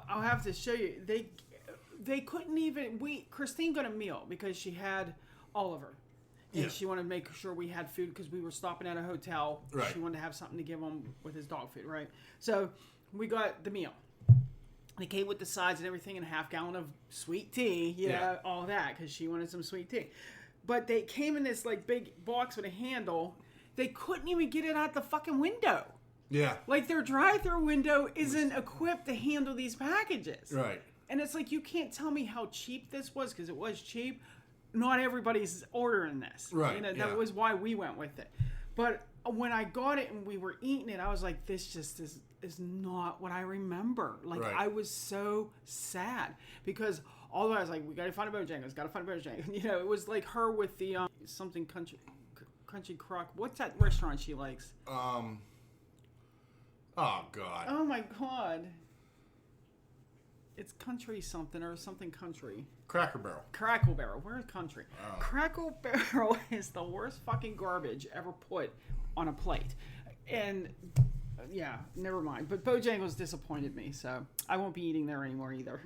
[SPEAKER 2] have to show you. They couldn't even. Christine got a meal because she had Oliver, And
[SPEAKER 1] Yeah.
[SPEAKER 2] she wanted to make sure we had food because we were stopping at a hotel.
[SPEAKER 1] Right.
[SPEAKER 2] She wanted to have something to give him with his dog food, right? So we got the meal. They came with the sides and everything and a half gallon of sweet tea,
[SPEAKER 1] Yeah.
[SPEAKER 2] all that, because she wanted some sweet tea. But they came in this like big box with a handle. They couldn't even get it out the fucking window.
[SPEAKER 1] Yeah.
[SPEAKER 2] Like their drive-through window isn't equipped to handle these packages.
[SPEAKER 1] Right.
[SPEAKER 2] And it's like, you can't tell me how cheap this was, because it was cheap. Not everybody's ordering this.
[SPEAKER 1] Right,
[SPEAKER 2] You know,
[SPEAKER 1] yeah.
[SPEAKER 2] that was why we went with it. But when I got it and we were eating it, I was like, this just is not what I remember. Like,
[SPEAKER 1] Right.
[SPEAKER 2] I was so sad. Because although I was like, we got to find a Bojangles, got to find a Bojangles. You know, it was like her with the something Country Crock. What's that restaurant she likes?
[SPEAKER 1] Oh God.
[SPEAKER 2] Oh my God. It's country something or something country.
[SPEAKER 1] Cracker Barrel.
[SPEAKER 2] Crackle Barrel. Where's country?
[SPEAKER 1] Oh.
[SPEAKER 2] Crackle Barrel is the worst fucking garbage ever put on a plate. And yeah, never mind. But Bojangles disappointed me, so I won't be eating there anymore either.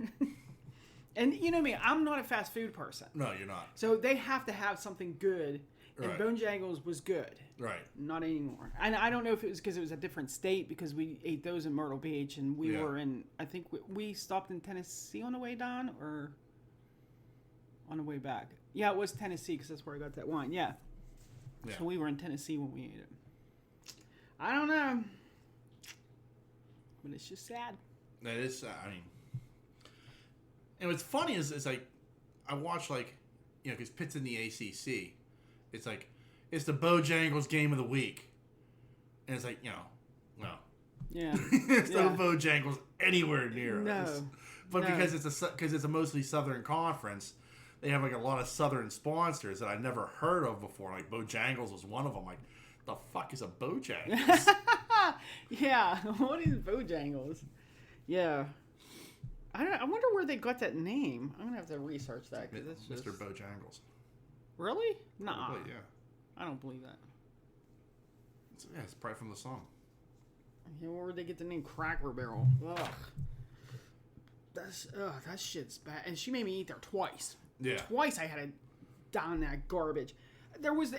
[SPEAKER 2] And you know me, I'm not a fast food person.
[SPEAKER 1] No, you're not.
[SPEAKER 2] So they have to have something good. And
[SPEAKER 1] Right.
[SPEAKER 2] Bojangles was good.
[SPEAKER 1] Right.
[SPEAKER 2] Not anymore. And I don't know if it was because it was a different state, because we ate those in Myrtle Beach and we
[SPEAKER 1] Yeah.
[SPEAKER 2] were in, I think we stopped in Tennessee on the way down or on the way back. Yeah, it was Tennessee because that's where I got that wine. Yeah.
[SPEAKER 1] Yeah.
[SPEAKER 2] So we were in Tennessee when we ate it. I don't know. But it's just sad.
[SPEAKER 1] That is, I mean, and what's funny is like, I watch like, you know, because Pitt's in the ACC. It's like, it's the Bojangles game of the week. And it's like, you know, no.
[SPEAKER 2] Yeah.
[SPEAKER 1] There's
[SPEAKER 2] Yeah.
[SPEAKER 1] no Bojangles anywhere near us.
[SPEAKER 2] No.
[SPEAKER 1] But
[SPEAKER 2] No.
[SPEAKER 1] because it's a mostly Southern conference, they have like a lot of Southern sponsors that I've never heard of before. Like Bojangles was one of them. Like, the fuck is a Bojangles?
[SPEAKER 2] Yeah. What is Bojangles? Yeah. I wonder where they got that name. I'm gonna have to research that because that's just
[SPEAKER 1] Mr. Bojangles.
[SPEAKER 2] really nah.
[SPEAKER 1] Probably, yeah.
[SPEAKER 2] I don't believe that.
[SPEAKER 1] It's probably from the song.
[SPEAKER 2] Yeah, where would they get the name Cracker Barrel? Ugh. That shit's bad. And she made me eat there twice.
[SPEAKER 1] Yeah.
[SPEAKER 2] Twice I had to down that garbage.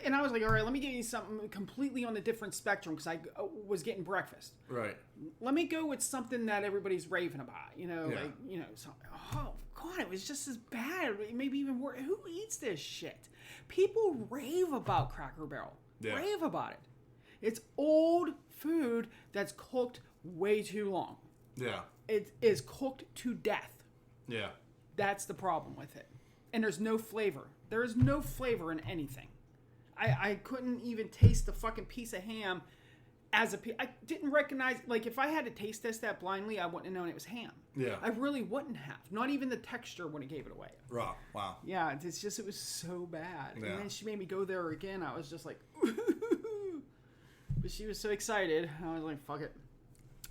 [SPEAKER 2] And I was like, all right, let me give you something completely on a different spectrum because I was getting breakfast.
[SPEAKER 1] Right.
[SPEAKER 2] Let me go with something that everybody's raving about, you know,
[SPEAKER 1] Yeah.
[SPEAKER 2] like, you know, so, oh, God, it was just as bad, maybe even worse. Who eats this shit? People rave about Cracker Barrel.
[SPEAKER 1] Yeah.
[SPEAKER 2] Rave about it. It's old food that's cooked way too long.
[SPEAKER 1] Yeah.
[SPEAKER 2] It is cooked to death.
[SPEAKER 1] Yeah.
[SPEAKER 2] That's the problem with it. And there's no flavor. There is no flavor in anything. I couldn't even taste the fucking piece of ham as a piece. I didn't recognize, like, if I had to taste test that blindly, I wouldn't have known it was ham.
[SPEAKER 1] Yeah.
[SPEAKER 2] I really wouldn't have. Not even the texture when it gave it away.
[SPEAKER 1] Raw. Wow.
[SPEAKER 2] Yeah, it's just, it was so bad.
[SPEAKER 1] Yeah.
[SPEAKER 2] And then she made me go there again. I was just like, but she was so excited. I was like, fuck it.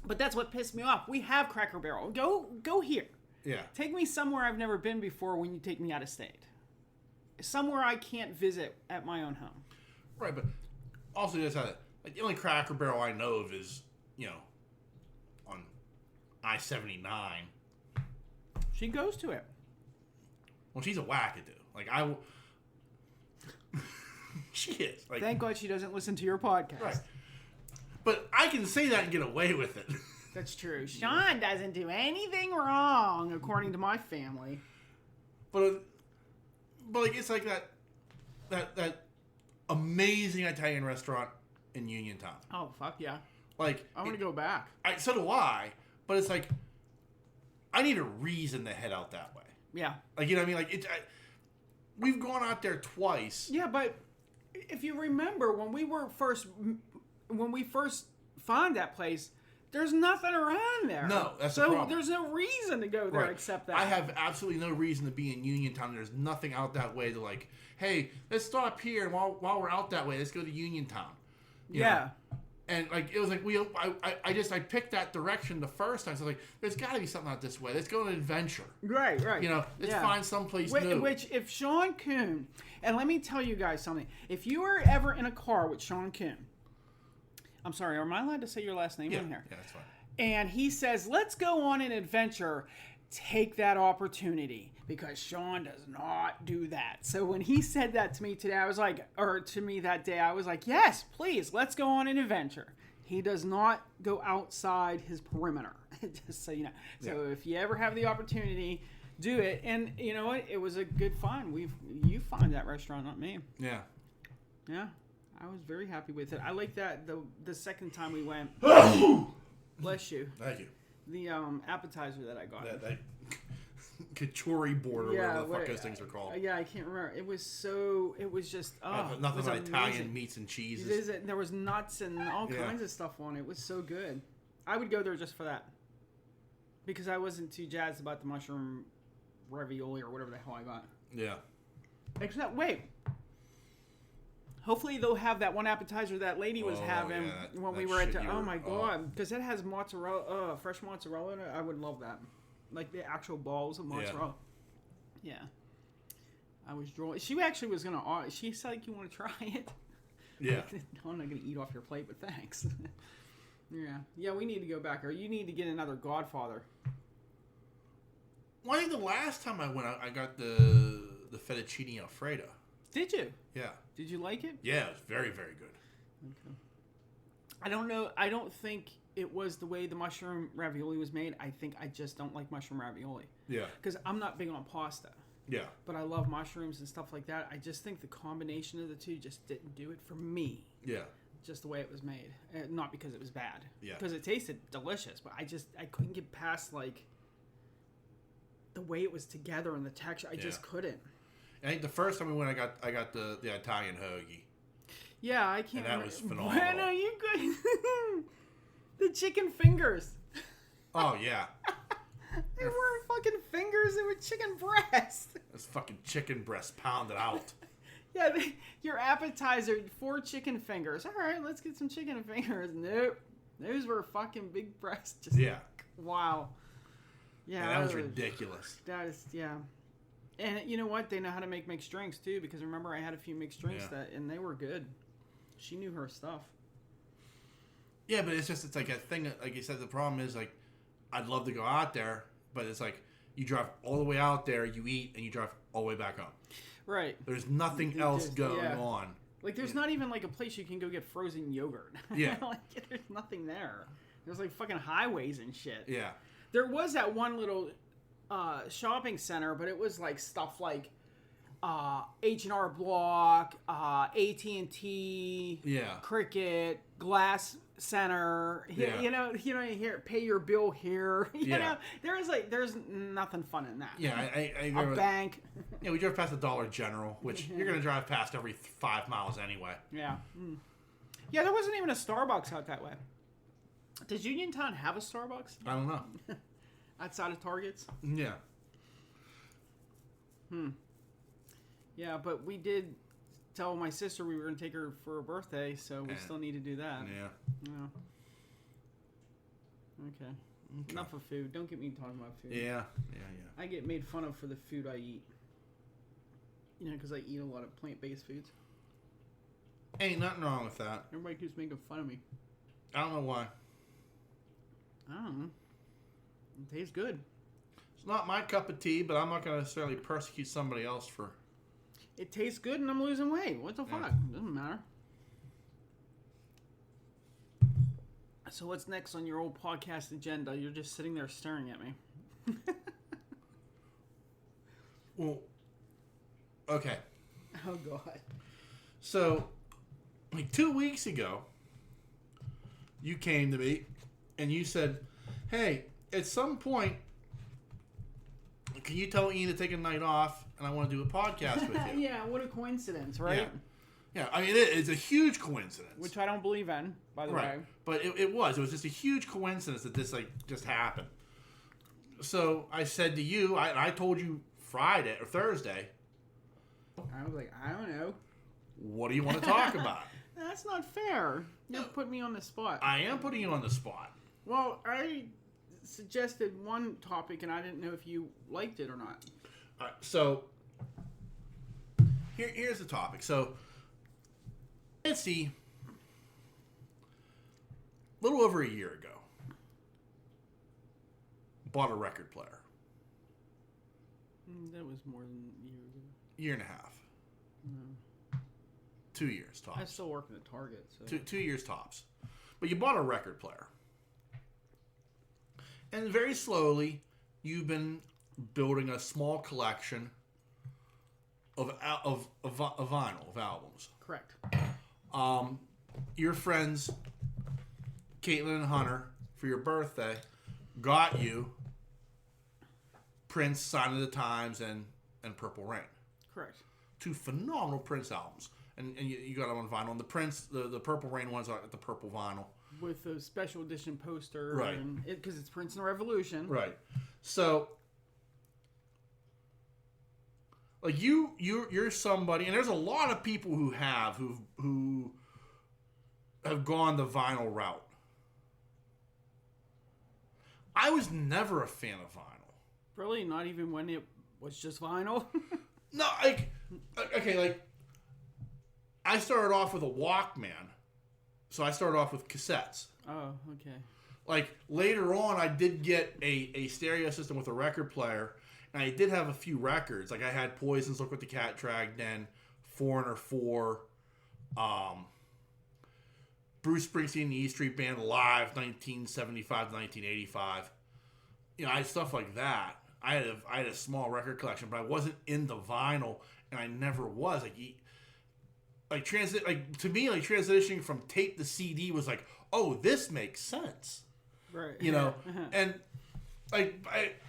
[SPEAKER 2] But that's what pissed me off. We have Cracker Barrel. Go here.
[SPEAKER 1] Yeah.
[SPEAKER 2] Take me somewhere I've never been before when you take me out of state. Somewhere I can't visit at my own home.
[SPEAKER 1] Right, but also just like the only Cracker Barrel I know of is, you know, on I-79.
[SPEAKER 2] She goes to it.
[SPEAKER 1] Well, she's a wackadoo. Like she is. Like,
[SPEAKER 2] Thank God she doesn't listen to your podcast.
[SPEAKER 1] right. But I can say that and get away with it.
[SPEAKER 2] That's true. Sean doesn't do anything wrong, according to my family.
[SPEAKER 1] But like it's like that amazing Italian restaurant in Uniontown.
[SPEAKER 2] Oh, fuck yeah.
[SPEAKER 1] Like
[SPEAKER 2] I want to go back.
[SPEAKER 1] So do I. But it's like I need a reason to head out that way.
[SPEAKER 2] Yeah.
[SPEAKER 1] Like, you know what I mean? Like we've gone out there twice.
[SPEAKER 2] Yeah, but if you remember when we first found that place, there's nothing around there.
[SPEAKER 1] No, that's the
[SPEAKER 2] so
[SPEAKER 1] problem.
[SPEAKER 2] there's no reason to go there
[SPEAKER 1] Right.
[SPEAKER 2] except that.
[SPEAKER 1] I have absolutely no reason to be in Uniontown. There's nothing out that way to like, hey, let's stop here, and while we're out that way, let's go to Uniontown. You
[SPEAKER 2] yeah.
[SPEAKER 1] know? And like it was like I picked that direction the first time. So I was like, there's got to be something out this way. Let's go on an adventure.
[SPEAKER 2] Right.
[SPEAKER 1] You know, let's
[SPEAKER 2] Yeah.
[SPEAKER 1] find someplace new.
[SPEAKER 2] Which, if Sean Coon, and let me tell you guys something. If you are ever in a car with Sean Coon, I'm sorry, am I allowed to say your last name
[SPEAKER 1] yeah,
[SPEAKER 2] on here?
[SPEAKER 1] yeah, that's fine.
[SPEAKER 2] And he says, let's go on an adventure. take that opportunity because Sean does not do that. So when he said that to me today, I was like, or to me that day, I was like, yes, please, let's go on an adventure. He does not go outside his perimeter, just so you know. So if you ever have the opportunity, do it. And you know what? It was a good find. You find that restaurant, not me.
[SPEAKER 1] Yeah.
[SPEAKER 2] Yeah, I was very happy with it. I like that the second time we went. Bless you.
[SPEAKER 1] Thank you.
[SPEAKER 2] The appetizer that I got.
[SPEAKER 1] That kachori board or whatever the fuck those things are called.
[SPEAKER 2] Yeah, I can't remember. It was just
[SPEAKER 1] nothing
[SPEAKER 2] it was
[SPEAKER 1] but Italian
[SPEAKER 2] amazing.
[SPEAKER 1] meats and cheeses.
[SPEAKER 2] There was nuts and all kinds of stuff on it. It was so good. I would go there just for that. Because I wasn't too jazzed about the mushroom ravioli or whatever the hell I got.
[SPEAKER 1] Yeah.
[SPEAKER 2] Except, wait. Hopefully they'll have that one appetizer that lady was having when we were at the... Oh my god. Because it has mozzarella, fresh mozzarella in it. I would love that. Like the actual balls of mozzarella. Yeah. I was drawn. She actually was going to... She said, like, you want to try it?
[SPEAKER 1] Yeah.
[SPEAKER 2] No, I'm not going to eat off your plate, but thanks. Yeah. Yeah, we need to go back. Or you need to get another Godfather.
[SPEAKER 1] Well, I think the last time I went, I got the fettuccine Alfredo.
[SPEAKER 2] Did you?
[SPEAKER 1] Yeah.
[SPEAKER 2] Did you like it?
[SPEAKER 1] Yeah, it was very, very good.
[SPEAKER 2] Okay. I don't know. I don't think it was the way the mushroom ravioli was made. I think I just don't like mushroom ravioli.
[SPEAKER 1] Yeah.
[SPEAKER 2] Because I'm not big on pasta.
[SPEAKER 1] Yeah.
[SPEAKER 2] But I love mushrooms and stuff like that. I just think the combination of the two just didn't do it for me.
[SPEAKER 1] Yeah.
[SPEAKER 2] Just the way it was made. Not because it was bad.
[SPEAKER 1] Yeah.
[SPEAKER 2] Because it tasted delicious. But I couldn't get past, like, the way it was together and the texture. I just couldn't.
[SPEAKER 1] I think the first time we went, I got the Italian hoagie.
[SPEAKER 2] Yeah, I can't.
[SPEAKER 1] And that was phenomenal.
[SPEAKER 2] Bueno, you good? The chicken fingers.
[SPEAKER 1] Oh yeah.
[SPEAKER 2] They weren't fucking fingers. They were chicken breasts.
[SPEAKER 1] It's fucking chicken breast pounded out.
[SPEAKER 2] Yeah, your appetizer, 4 chicken fingers. All right, let's get some chicken fingers. Nope, those were fucking big breasts. Just, wow. Yeah,
[SPEAKER 1] that was ridiculous.
[SPEAKER 2] That is, yeah. And you know what? They know how to make mixed drinks too. Because remember, I had a few mixed drinks and they were good. She knew her stuff.
[SPEAKER 1] Yeah, but it's like a thing. Like you said, the problem is like, I'd love to go out there, but it's like you drive all the way out there, you eat, and you drive all the way back home.
[SPEAKER 2] Right.
[SPEAKER 1] There's nothing else going on.
[SPEAKER 2] Like, there's not even like a place you can go get frozen yogurt.
[SPEAKER 1] Yeah.
[SPEAKER 2] Like, there's nothing there. There's like fucking highways and shit.
[SPEAKER 1] Yeah.
[SPEAKER 2] There was that one little shopping center, but it was like stuff like H&R Block, AT&T, Cricket, Glass Center. You know, here, pay your bill here. You know, there's nothing fun in that.
[SPEAKER 1] Yeah,
[SPEAKER 2] a bank.
[SPEAKER 1] Yeah, we drove past the Dollar General, which you're gonna drive past every 5 miles anyway.
[SPEAKER 2] Yeah. Yeah, there wasn't even a Starbucks out that way. Does Uniontown have a Starbucks?
[SPEAKER 1] I don't know.
[SPEAKER 2] Outside of Targets?
[SPEAKER 1] Yeah.
[SPEAKER 2] Yeah, but we did tell my sister we were going to take her for her birthday, so we still need to do that.
[SPEAKER 1] Yeah.
[SPEAKER 2] Okay. Enough of food. Don't get me talking about food.
[SPEAKER 1] Yeah.
[SPEAKER 2] I get made fun of for the food I eat. You know, because I eat a lot of plant-based foods.
[SPEAKER 1] Ain't nothing wrong with that.
[SPEAKER 2] Everybody keeps making fun of me.
[SPEAKER 1] I don't know why.
[SPEAKER 2] I don't know. It tastes good.
[SPEAKER 1] It's not my cup of tea, but I'm not going to necessarily persecute somebody else for...
[SPEAKER 2] It tastes good and I'm losing weight. What the fuck? Doesn't matter. So what's next on your old podcast agenda? You're just sitting there staring at me.
[SPEAKER 1] Well, okay.
[SPEAKER 2] Oh, God.
[SPEAKER 1] So, like 2 weeks ago, you came to me and you said, hey, at some point, can you tell Ian to take a night off and I want to do a podcast with you?
[SPEAKER 2] Yeah, what a coincidence, right?
[SPEAKER 1] Yeah, I mean, it's a huge coincidence.
[SPEAKER 2] Which I don't believe in, by the way.
[SPEAKER 1] But it was just a huge coincidence that this, like, just happened. So I said to you, I told you Friday or Thursday.
[SPEAKER 2] I was like, I don't know.
[SPEAKER 1] What do you want to talk about?
[SPEAKER 2] That's not fair. You put me on the spot.
[SPEAKER 1] I am putting you on the spot.
[SPEAKER 2] Well, I suggested one topic, and I didn't know if you liked it or not.
[SPEAKER 1] All right, so here's the topic. So Nancy, a little over a year ago, bought a record player.
[SPEAKER 2] That was more than a year ago.
[SPEAKER 1] Year and a half. 2 years tops.
[SPEAKER 2] I still work at Target. So.
[SPEAKER 1] 2 years tops. But you bought a record player. And very slowly, you've been building a small collection of vinyl, of albums.
[SPEAKER 2] Correct.
[SPEAKER 1] Your friends, Caitlin and Hunter, for your birthday, got you Prince, Sign of the Times, and Purple Rain.
[SPEAKER 2] Correct.
[SPEAKER 1] 2 phenomenal Prince albums. And you got them on vinyl. And the Prince, the Purple Rain ones are at the purple vinyl.
[SPEAKER 2] With a special edition poster.
[SPEAKER 1] Right.
[SPEAKER 2] Because it's Prince and the Revolution.
[SPEAKER 1] Right. So, like you're somebody, and there's a lot of people who have gone the vinyl route. I was never a fan of vinyl.
[SPEAKER 2] Really? Not even when it was just vinyl?
[SPEAKER 1] No, like, okay, like, I started off with a Walkman, so I started off with cassettes.
[SPEAKER 2] Oh, okay.
[SPEAKER 1] Like, later on, I did get a stereo system with a record player, and I did have a few records. Like, I had Poison's Look What the Cat Dragged In, Foreigner 4, Bruce Springsteen and the E Street Band Live, 1975 to 1985. You know, I had stuff like that. I had a small record collection, but I wasn't into vinyl, and I never was. To me, transitioning from tape to CD was like, oh, this makes sense.
[SPEAKER 2] Right.
[SPEAKER 1] You know, and I've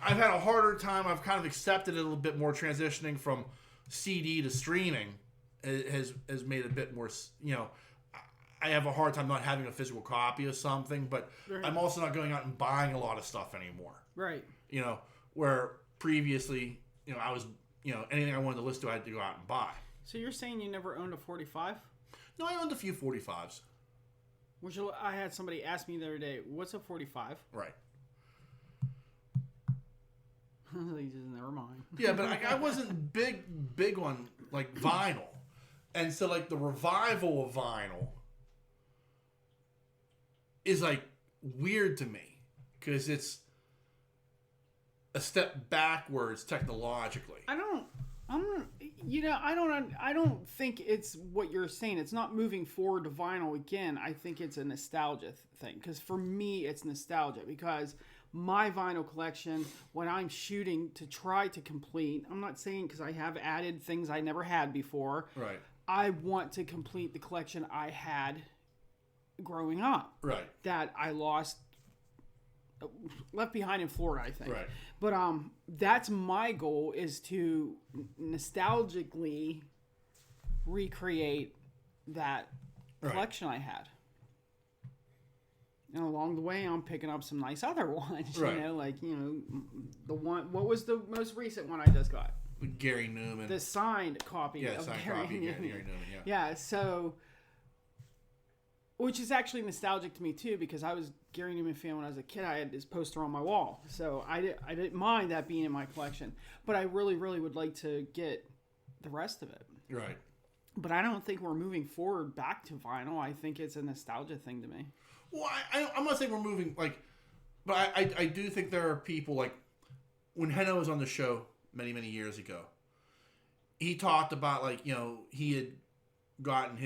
[SPEAKER 1] had a harder time. I've kind of accepted it a little bit more. Transitioning from CD to streaming has made it a bit more. You know, I have a hard time not having a physical copy of something, but
[SPEAKER 2] right.
[SPEAKER 1] I'm also not going out and buying a lot of stuff anymore.
[SPEAKER 2] Right.
[SPEAKER 1] You know, where previously, you know, I was, you know, anything I wanted to listen to, I had to go out and buy.
[SPEAKER 2] So you're saying you never owned a 45?
[SPEAKER 1] No, I owned a few 45s.
[SPEAKER 2] I had somebody ask me the other day, what's a 45?
[SPEAKER 1] Right.
[SPEAKER 2] He says, never mind.
[SPEAKER 1] Yeah, but I wasn't big on, like, vinyl. And so, like, the revival of vinyl is, like, weird to me. Because it's a step backwards technologically.
[SPEAKER 2] I don't think it's what you're saying. It's not moving forward to vinyl again. I think it's a nostalgia thing. Because for me, it's nostalgia. Because my vinyl collection, when I'm shooting to try to complete, I'm not saying because I have added things I never had before.
[SPEAKER 1] Right.
[SPEAKER 2] I want to complete the collection I had growing up.
[SPEAKER 1] Right.
[SPEAKER 2] That I left behind in Florida, I think.
[SPEAKER 1] Right.
[SPEAKER 2] But that's my goal, is to nostalgically recreate that collection I had. And along the way, I'm picking up some nice other ones.
[SPEAKER 1] Right.
[SPEAKER 2] You know, like, you know, the one. What was the most recent one I just got?
[SPEAKER 1] Gary Newman.
[SPEAKER 2] The signed copy.
[SPEAKER 1] Yeah,
[SPEAKER 2] of
[SPEAKER 1] signed
[SPEAKER 2] Gary
[SPEAKER 1] copy.
[SPEAKER 2] Newman.
[SPEAKER 1] Gary Newman. Yeah.
[SPEAKER 2] Yeah. So, which is actually nostalgic to me too, because I was a Gary Newman fan when I was a kid. I had his poster on my wall, so I didn't mind that being in my collection. But I really, really would like to get the rest of it.
[SPEAKER 1] Right.
[SPEAKER 2] But I don't think we're moving forward back to vinyl. I think it's a nostalgia thing to me.
[SPEAKER 1] Well, I'm not saying we're moving, like, but I do think there are people, like, when Heno was on the show many, many years ago, he talked about, like, you know, he had gotten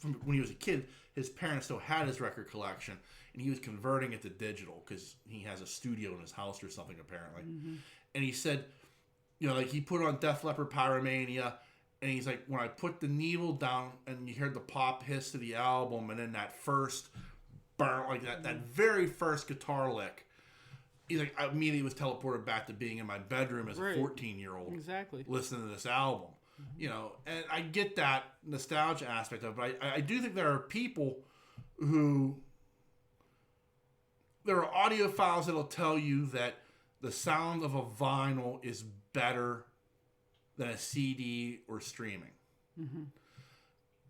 [SPEAKER 1] from when he was a kid, his parents still had his record collection, and he was converting it to digital because he has a studio in his house or something, apparently. Mm-hmm. And he said, you know, like, he put on Def Leppard Pyromania, and he's like, when I put the needle down and you heard the pop hiss to the album, and then that first burn, like that very first guitar lick, he's like, I immediately was teleported back to being in my bedroom as a 14-year-old.
[SPEAKER 2] Exactly.
[SPEAKER 1] Listening to this album. You know, and I get that nostalgia aspect of it, but I do think there are people there are audiophiles that'll tell you that the sound of a vinyl is better than a CD or streaming. Mm-hmm.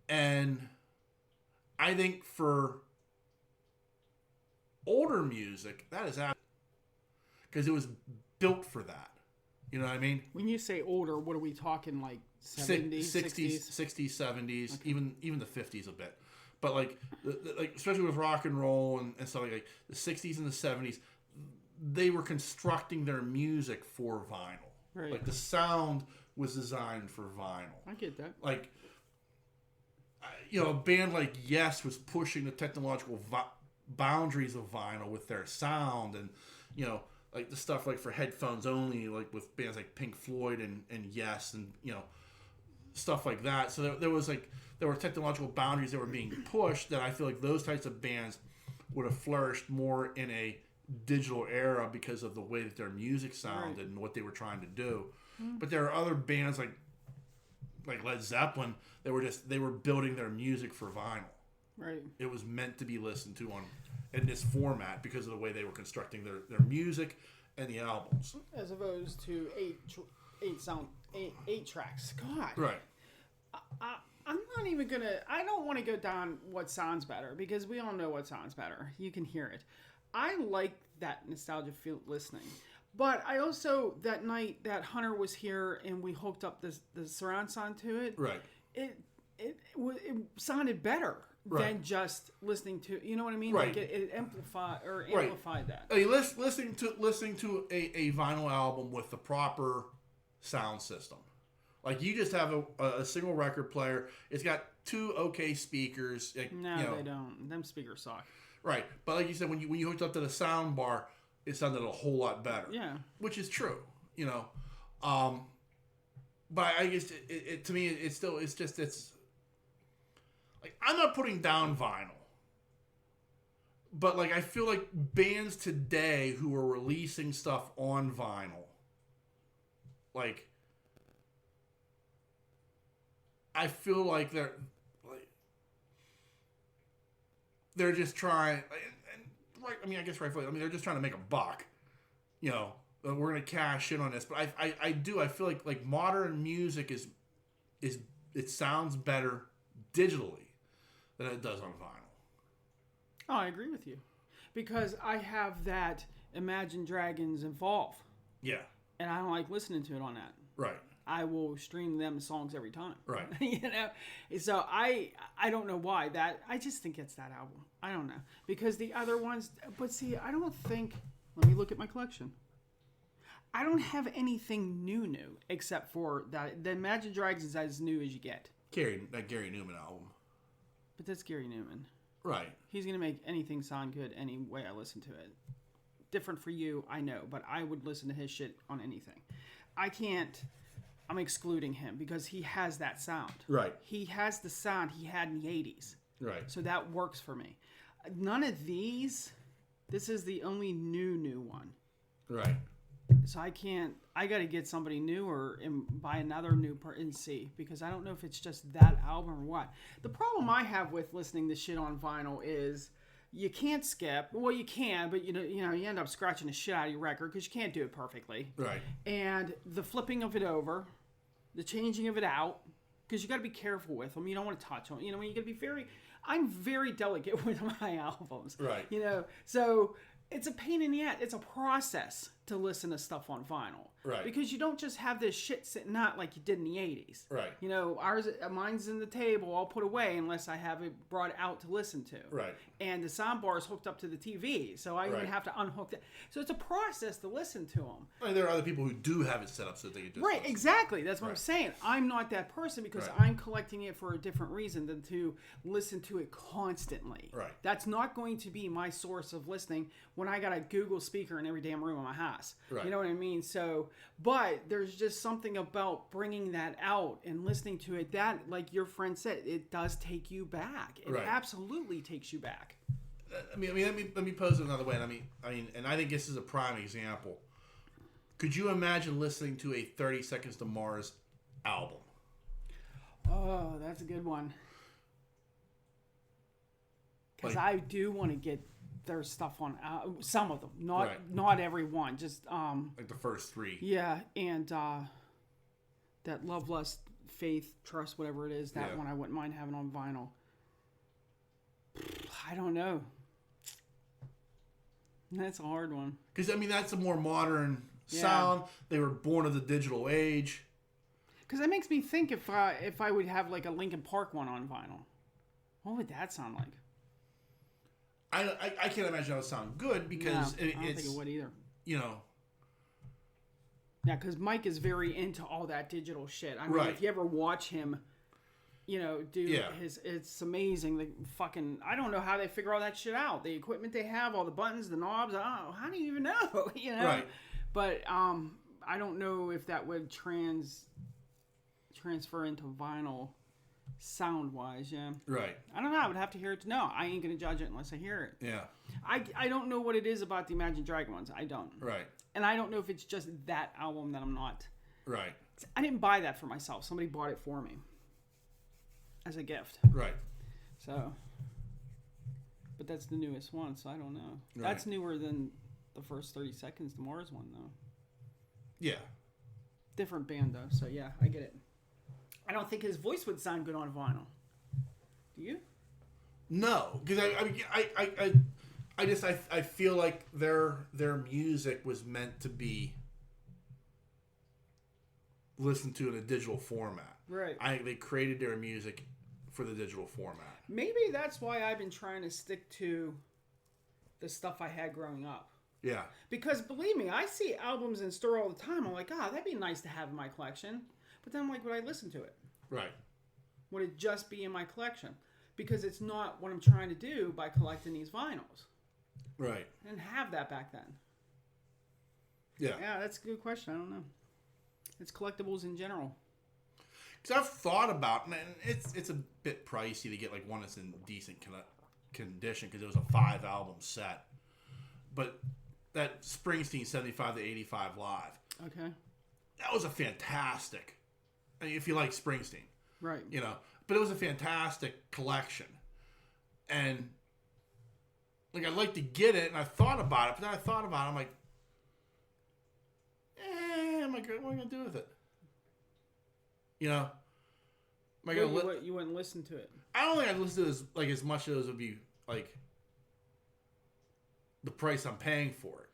[SPEAKER 1] And I think for older music, that is because it was built for that. You know what I mean?
[SPEAKER 2] When you say older, what are we talking, like 70s,
[SPEAKER 1] 60s, 70s, okay. even the 50s a bit. But like especially with rock and roll and stuff like the 60s and the 70s, they were constructing their music for vinyl.
[SPEAKER 2] Right.
[SPEAKER 1] Like the sound was designed for vinyl.
[SPEAKER 2] I get that.
[SPEAKER 1] Like, a band like Yes was pushing the technological boundaries of vinyl with their sound, and like the stuff like for headphones only, like with bands like Pink Floyd and Yes, and stuff like that. So there were technological boundaries that were being pushed that I feel like those types of bands would have flourished more in a digital era because of the way that their music sounded and what they were trying to do. But there are other bands like Led Zeppelin that they were building their music for vinyl.
[SPEAKER 2] Right.
[SPEAKER 1] It was meant to be listened to in this format because of the way they were constructing their music and the albums.
[SPEAKER 2] As opposed to eight tracks. God.
[SPEAKER 1] Right.
[SPEAKER 2] I'm not even gonna. I don't want to go down what sounds better because we all know what sounds better. You can hear it. I like that nostalgia feel listening, but I also that night that Hunter was here and we hooked up the surround sound to it.
[SPEAKER 1] Right.
[SPEAKER 2] It sounded better than just listening to. You know what I mean?
[SPEAKER 1] Right.
[SPEAKER 2] Like it amplified that.
[SPEAKER 1] Hey, listening to a vinyl album with the proper sound system. Like you just have a single record player. It's got two okay speakers. Like,
[SPEAKER 2] No, they don't. Them speakers suck.
[SPEAKER 1] Right, but like you said, when you hooked up to the sound bar, it sounded a whole lot better.
[SPEAKER 2] Yeah,
[SPEAKER 1] which is true. But I guess it to me it's like I'm not putting down vinyl, but like I feel like bands today who are releasing stuff on vinyl, like. I feel like they're just trying, and right. I mean, I guess rightfully. I mean, they're just trying to make a buck. We're gonna cash in on this, but I feel like modern music is it sounds better digitally than it does on vinyl.
[SPEAKER 2] Oh, I agree with you, because I have that Imagine Dragons Evolve.
[SPEAKER 1] Yeah.
[SPEAKER 2] And I don't like listening to it on that.
[SPEAKER 1] Right.
[SPEAKER 2] I will stream them songs every time.
[SPEAKER 1] Right.
[SPEAKER 2] So I don't know why that. I just think it's that album. I don't know, because the other ones. But see, I don't think. Let me look at my collection. I don't have anything new except for that. The Imagine Dragons is as new as you get.
[SPEAKER 1] That Gary Newman album.
[SPEAKER 2] But that's Gary Newman.
[SPEAKER 1] Right.
[SPEAKER 2] He's gonna make anything sound good any way I listen to it. Different for you, I know, but I would listen to his shit on anything. I can't. I'm excluding him because he has that sound.
[SPEAKER 1] Right.
[SPEAKER 2] He has the sound he had in the 80s.
[SPEAKER 1] Right.
[SPEAKER 2] So that works for me. None of these, this is the only new one.
[SPEAKER 1] Right.
[SPEAKER 2] So I got to get somebody newer and buy another new and see, because I don't know if it's just that album or what. The problem I have with listening to shit on vinyl is you can't skip. Well, you can, but you end up scratching the shit out of your record because you can't do it perfectly.
[SPEAKER 1] Right.
[SPEAKER 2] And the flipping of it over, the changing of it out, because you got to be careful with them. You don't want to touch them. You got to be I'm very delicate with my albums.
[SPEAKER 1] Right.
[SPEAKER 2] So it's a pain in the ass. It's a process to listen to stuff on vinyl.
[SPEAKER 1] Right.
[SPEAKER 2] Because you don't just have this shit sitting out like you did in the 80s.
[SPEAKER 1] Right.
[SPEAKER 2] Mine's in the table, all put away unless I have it brought out to listen to.
[SPEAKER 1] Right.
[SPEAKER 2] And the sound bar is hooked up to the TV, so I even have to unhook that. So it's a process to listen to them.
[SPEAKER 1] I mean, there are other people who do have it set up so they can just
[SPEAKER 2] Right,
[SPEAKER 1] listen.
[SPEAKER 2] exactly. That's what I'm saying. I'm not that person because
[SPEAKER 1] Right.
[SPEAKER 2] I'm collecting it for a different reason than to listen to it constantly.
[SPEAKER 1] Right.
[SPEAKER 2] That's not going to be my source of listening when I got a Google speaker in every damn room in my house.
[SPEAKER 1] Right.
[SPEAKER 2] You know what I mean? So, but there's just something about bringing that out and listening to it that, like your friend said, it does take you back. It absolutely takes you back.
[SPEAKER 1] I mean, let me pose it another way. I mean, and I think this is a prime example. Could you imagine listening to a 30 Seconds to Mars album?
[SPEAKER 2] Oh, that's a good one. Because I do want to get their stuff on some of them, not every one, just
[SPEAKER 1] like the first three.
[SPEAKER 2] Yeah, and that Love, Lust, Faith, Trust, whatever it is, that one I wouldn't mind having on vinyl. I don't know. That's a hard one.
[SPEAKER 1] Because, I mean, that's a more modern sound. They were born of the digital age.
[SPEAKER 2] Because that makes me think if I would have like a Linkin Park one on vinyl, what would that sound like?
[SPEAKER 1] I can't imagine that would sound good because
[SPEAKER 2] I don't think it would either.
[SPEAKER 1] you know,
[SPEAKER 2] Yeah, because Mike is very into all that digital shit. I mean,
[SPEAKER 1] Right.
[SPEAKER 2] if you ever watch him, do
[SPEAKER 1] Yeah.
[SPEAKER 2] it's amazing. The fucking, I don't know how they figure all that shit out. The equipment they have, all the buttons, the knobs. Oh, how do you even know?
[SPEAKER 1] Right.
[SPEAKER 2] But I don't know if that would transfer into vinyl sound wise. Yeah.
[SPEAKER 1] right,
[SPEAKER 2] I don't know. I would have to hear it to know. I ain't gonna judge it unless I hear it.
[SPEAKER 1] yeah,
[SPEAKER 2] I don't know what it is about the Imagine Dragon ones. I don't.
[SPEAKER 1] right,
[SPEAKER 2] And I don't know if it's just that album that I'm not.
[SPEAKER 1] right,
[SPEAKER 2] I didn't buy that for myself. Somebody bought it for me as a gift.
[SPEAKER 1] right.
[SPEAKER 2] So, but that's the newest one, so I don't know.
[SPEAKER 1] Right.
[SPEAKER 2] That's newer than the first 30 Seconds to Mars one, though.
[SPEAKER 1] Yeah.
[SPEAKER 2] Different band, though, so yeah, I get it. I don't think his voice would sound good on vinyl. Do you?
[SPEAKER 1] No, because I feel like their music was meant to be listened to in a digital format.
[SPEAKER 2] Right.
[SPEAKER 1] I think they created their music for the digital format.
[SPEAKER 2] Maybe that's why I've been trying to stick to the stuff I had growing up.
[SPEAKER 1] Yeah.
[SPEAKER 2] Because believe me, I see albums in store all the time. I'm like, that'd be nice to have in my collection. But then I'm like, would I listen to it?
[SPEAKER 1] Right.
[SPEAKER 2] Would it just be in my collection? Because it's not what I'm trying to do by collecting these vinyls.
[SPEAKER 1] Right.
[SPEAKER 2] I didn't have that back then.
[SPEAKER 1] Yeah.
[SPEAKER 2] Yeah, that's a good question. I don't know. It's collectibles in general.
[SPEAKER 1] Because I've thought about, and it's a bit pricey to get like one that's in decent condition because it was a 5-album set. But that Springsteen 75 to 85 live,
[SPEAKER 2] Okay.
[SPEAKER 1] that was a fantastic. I mean, if you like Springsteen,
[SPEAKER 2] Right.
[SPEAKER 1] but it was a fantastic collection, and like I'd like to get it, and I thought about it, but then I thought about it, I'm like, what am I gonna do with it? Am I gonna
[SPEAKER 2] You wouldn't listen to it.
[SPEAKER 1] I don't think I'd listen to as much as it would be like the price I'm paying for it.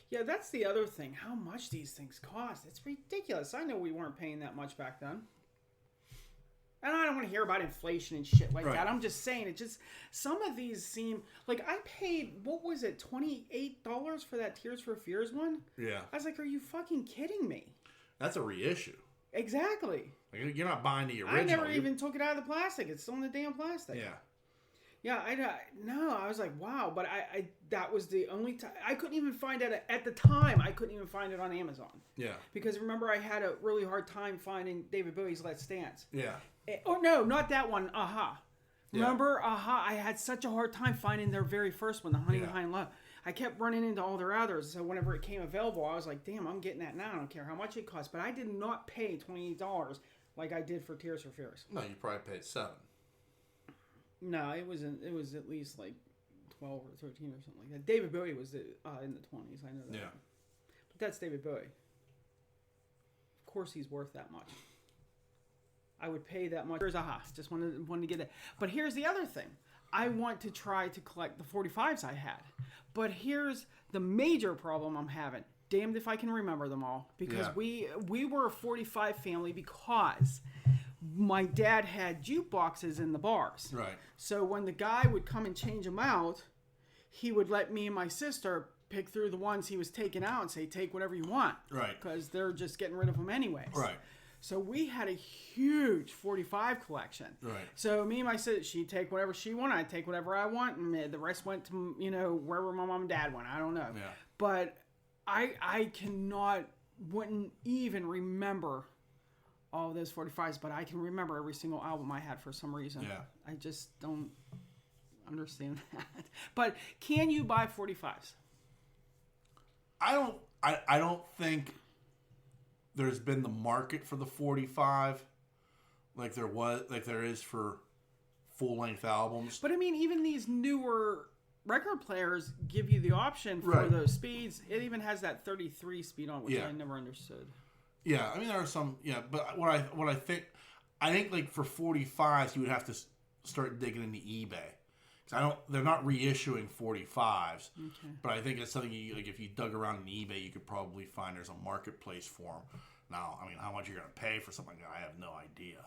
[SPEAKER 2] Yeah, that's the other thing. How much these things cost. It's ridiculous. I know we weren't paying that much back then. And I don't want to hear about inflation and shit like
[SPEAKER 1] Right.
[SPEAKER 2] that. I'm just saying, some of these seem, like I paid, what was it, $28 for that Tears for Fears one?
[SPEAKER 1] Yeah,
[SPEAKER 2] I was like, are you fucking kidding me?
[SPEAKER 1] that's a reissue.
[SPEAKER 2] Exactly.
[SPEAKER 1] Like, you're not buying the original.
[SPEAKER 2] I never even took it out of the plastic. It's still in the damn plastic.
[SPEAKER 1] Yeah.
[SPEAKER 2] Yeah, I was like, wow, but I that was the only time I couldn't even find it at the time. I couldn't even find it on Amazon
[SPEAKER 1] Yeah.
[SPEAKER 2] because remember I had a really hard time finding David Bowie's Let's Dance.
[SPEAKER 1] Yeah.
[SPEAKER 2] Oh no, not that one. Aha.
[SPEAKER 1] Yeah.
[SPEAKER 2] Remember Aha? I had such a hard time finding their very first one, the Honey
[SPEAKER 1] Yeah.
[SPEAKER 2] High and Low. I kept running into all their others, so whenever it came available, I was like, damn, I'm getting that now. I don't care how much it costs. But I did not pay $28 like I did for Tears for Fears.
[SPEAKER 1] No, you probably paid $7.
[SPEAKER 2] No, it wasn't. It was at least like 12 or 13 or something like that. David Bowie was in the 20s. I know that.
[SPEAKER 1] Yeah.
[SPEAKER 2] But that's David Bowie. Of course, he's worth that much. I would pay that much. Here's Aha. Just wanted to get that. But here's the other thing. I want to try to collect the 45s I had. But here's the major problem I'm having. Damned if I can remember them all. Because
[SPEAKER 1] Yeah.
[SPEAKER 2] we were a 45 family because my dad had jukeboxes in the bars.
[SPEAKER 1] Right.
[SPEAKER 2] So when the guy would come and change them out, he would let me and my sister pick through the ones he was taking out and say, take whatever you want.
[SPEAKER 1] Right.
[SPEAKER 2] Because they're just getting rid of them anyways.
[SPEAKER 1] Right.
[SPEAKER 2] So we had a huge 45 collection.
[SPEAKER 1] Right.
[SPEAKER 2] So me and my sister, she'd take whatever she wanted, I'd take whatever I want, and the rest went to, wherever my mom and dad went. I don't know.
[SPEAKER 1] Yeah.
[SPEAKER 2] But I wouldn't even remember all those 45s, but I can remember every single album I had for some reason.
[SPEAKER 1] Yeah.
[SPEAKER 2] I just don't understand that. But can you buy 45s?
[SPEAKER 1] I don't think there's been the market for the 45 like there is for full-length albums.
[SPEAKER 2] But I mean, even these newer record players give you the option for
[SPEAKER 1] Right.
[SPEAKER 2] those speeds. It even has that 33 speed on, which
[SPEAKER 1] Yeah.
[SPEAKER 2] I never understood.
[SPEAKER 1] Yeah, I mean there are some. Yeah, but what I think like for 45s you would have to start digging into eBay. 'Cause they're not reissuing 45s.
[SPEAKER 2] Okay.
[SPEAKER 1] But I think it's something if you dug around in eBay, you could probably find there's a marketplace for them. Now, I mean, how much you're going to pay for something like that, I have no idea.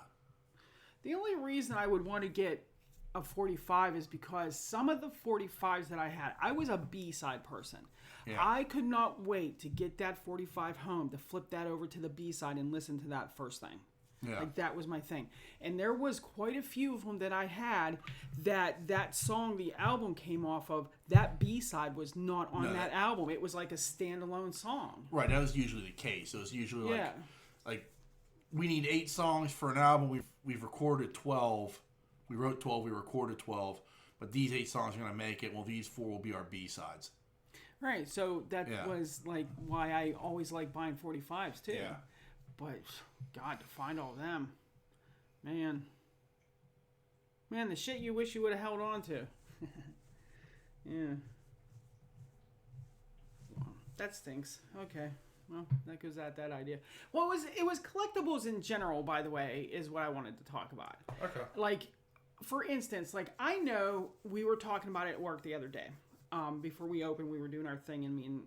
[SPEAKER 2] The only reason I would want to get of 45 is because some of the 45s that I had, I was a B-side person.
[SPEAKER 1] Yeah.
[SPEAKER 2] I could not wait to get that 45 home, to flip that over to the B-side and listen to that first thing.
[SPEAKER 1] Yeah.
[SPEAKER 2] Like, that was my thing. And there was quite a few of them that I had that song, the album came off of, that B-side was not on that album. It was like a standalone song.
[SPEAKER 1] Right, that was usually the case. It was usually
[SPEAKER 2] Yeah.
[SPEAKER 1] like we need 8 songs for an album. We've recorded 12. We wrote 12. We recorded 12. But these 8 songs are gonna make it. Well, these 4 will be our B sides.
[SPEAKER 2] Right. So that
[SPEAKER 1] Yeah.
[SPEAKER 2] was like why I always like buying 45s too.
[SPEAKER 1] Yeah.
[SPEAKER 2] But God, to find all of them, man, the shit you wish you would have held on to. Yeah. Well, that stinks. Okay. Well, that goes at that idea. Well, it was collectibles in general, by the way, is what I wanted to talk about.
[SPEAKER 1] Okay.
[SPEAKER 2] Like, for instance, like, I know we were talking about it at work the other day. Before we opened, we were doing our thing, and me and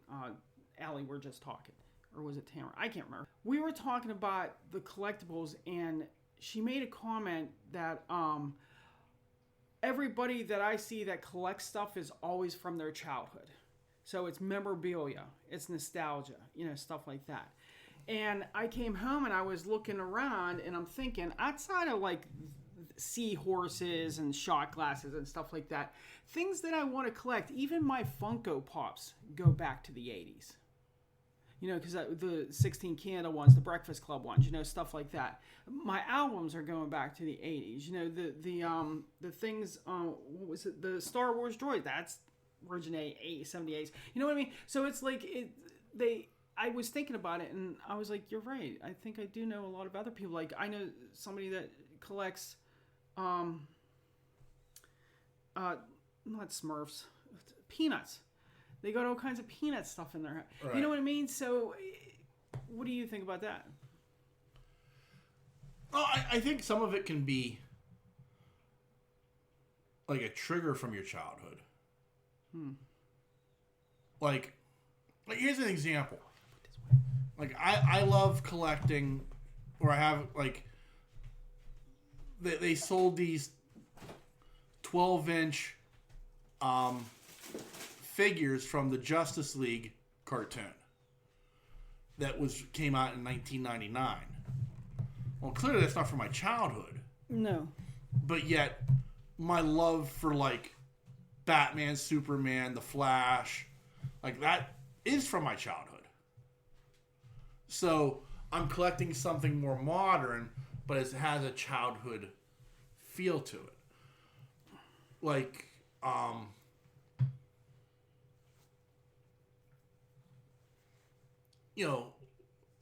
[SPEAKER 2] Allie were just talking. Or was it Tamara? I can't remember. We were talking about the collectibles, and she made a comment that everybody that I see that collects stuff is always from their childhood. So it's memorabilia, it's nostalgia, stuff like that. And I came home and I was looking around and I'm thinking, outside of like seahorses and shot glasses and stuff like that, things that I want to collect, even my Funko Pops go back to the 80s. Because the 16 Candle ones, the Breakfast Club ones, stuff like that. My albums are going back to the 80s. The things, what was it? The Star Wars droid, that's originate 78s. You know what I mean? So it's like I was thinking about it and I was like, you're right. I think I do know a lot of other people. Like, I know somebody that collects not Smurfs, Peanuts. They got all kinds of Peanut stuff in there. Right. You know what I mean? So what do you think about that?
[SPEAKER 1] Well, I think some of it can be like a trigger from your childhood. Like here's an example. Like I love collecting, or I have like they sold these 12-inch figures from the Justice League cartoon that came out in 1999. Well, clearly that's not from my childhood.
[SPEAKER 2] No.
[SPEAKER 1] But yet my love for like Batman, Superman, The Flash, like that is from my childhood. So I'm collecting something more modern, but it has a childhood feel to it. Like,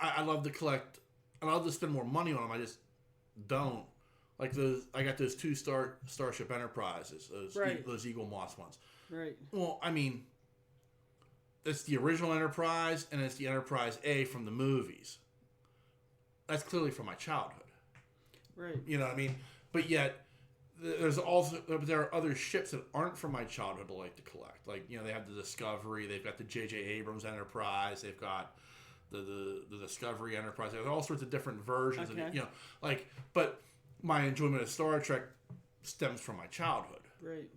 [SPEAKER 1] I love to collect. I love to spend more money on them. I just don't. Like I got those 2 Starship Enterprises, those Eagle Moss ones.
[SPEAKER 2] Right.
[SPEAKER 1] Well, I mean, it's the original Enterprise, and it's the Enterprise A from the movies. That's clearly from my childhood.
[SPEAKER 2] Right.
[SPEAKER 1] You know what I mean? But yet, there are other ships that aren't from my childhood I like to collect. Like, they have the Discovery, they've got the J.J. Abrams Enterprise, they've got the Discovery Enterprise. There's all sorts of different versions.
[SPEAKER 2] Okay.
[SPEAKER 1] Of, but my enjoyment of Star Trek stems from my childhood.
[SPEAKER 2] Right.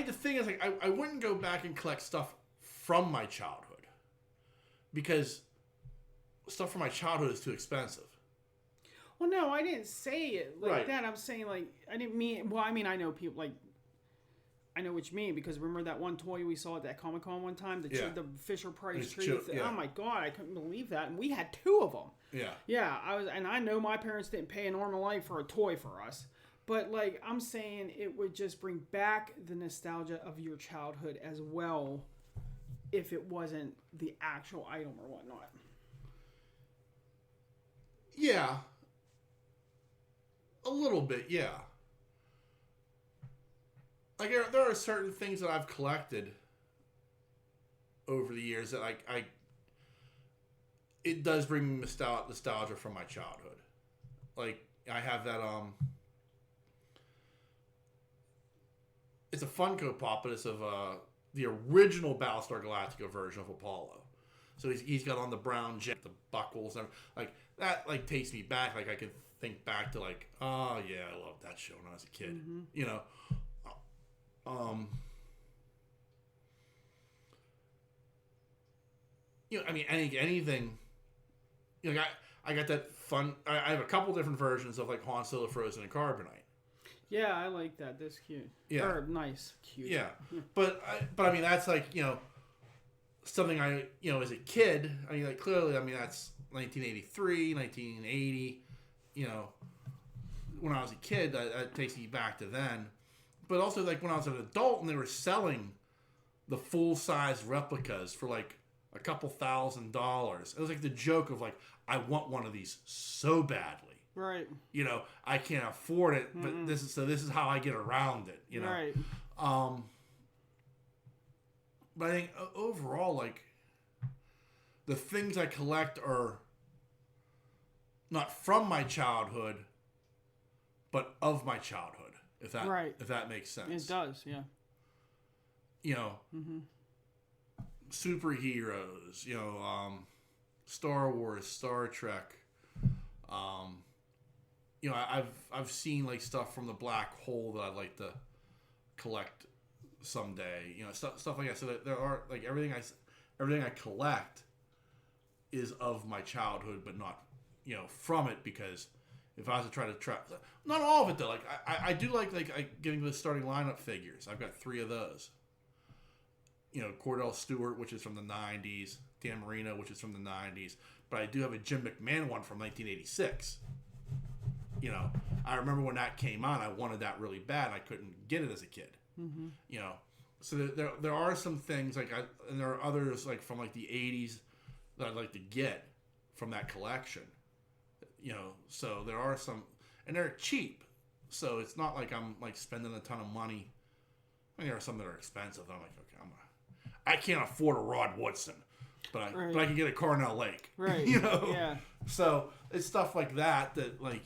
[SPEAKER 1] The thing is, like, I wouldn't go back and collect stuff from my childhood because stuff from my childhood is too expensive.
[SPEAKER 2] Well, no, I didn't say it like
[SPEAKER 1] Right.
[SPEAKER 2] that. I'm saying, like, I didn't mean... Well, I mean, I know people, like... I know what you mean, because remember that one toy we saw at that Comic-Con one time? The Fisher-Price tree?
[SPEAKER 1] Yeah.
[SPEAKER 2] Oh, my God, I couldn't believe that. And we had 2 of them.
[SPEAKER 1] Yeah.
[SPEAKER 2] Yeah, I know my parents didn't pay an arm and a leg for a toy for us. But, like, I'm saying it would just bring back the nostalgia of your childhood as well if it wasn't the actual item or whatnot.
[SPEAKER 1] Yeah. A little bit, yeah. Like, there are certain things that I've collected over the years that it does bring me nostalgia from my childhood. Like, I have that, it's a Funko Pop, but it's of the original Battlestar Galactica version of Apollo. So he's got on the brown jet, the buckles, and like that like takes me back. Like I can think back to like, oh yeah, I loved that show when I was a kid. You know, I mean, anything. You know, like I got that fun. I have a couple different versions of like Han Solo, Frozen, and Carbonite.
[SPEAKER 2] Yeah, I like that. That's cute.
[SPEAKER 1] Yeah.
[SPEAKER 2] Or nice, cute.
[SPEAKER 1] Yeah, but I mean that's like something as a kid. I mean like clearly I mean that's 1983, 1980. When I was a kid, that takes me back to then. But also like when I was an adult and they were selling the full size replicas for like a couple $1,000. It was like the joke of like I want one of these so badly.
[SPEAKER 2] Right.
[SPEAKER 1] I can't afford it, but this is how I get around it.
[SPEAKER 2] Right.
[SPEAKER 1] But I think overall, like the things I collect are not from my childhood, but of my childhood. If that makes sense.
[SPEAKER 2] It does. Yeah.
[SPEAKER 1] Superheroes. Star Wars, Star Trek. I've seen like stuff from the black hole that I'd like to collect someday. Stuff like that. So that there are like everything I collect is of my childhood, but not from it, because if I was to try to track, not all of it though. Like I do like getting the starting lineup figures. I've got 3 of those. Cordell Stewart, which is from the 90s, Dan Marino, which is from the 90s, but I do have a Jim McMahon one from 1986. I remember when that came on, I wanted that really bad. I couldn't get it as a kid. So there are some things and there are others like from like the 80s that I'd like to get from that collection. So there are some, and they're cheap. So it's not like I'm like spending a ton of money. I mean, there are some that are expensive. I'm like, okay, I can't afford a Rod Woodson, but I can get a Carnell Lake.
[SPEAKER 2] Right. Yeah.
[SPEAKER 1] So it's stuff like that like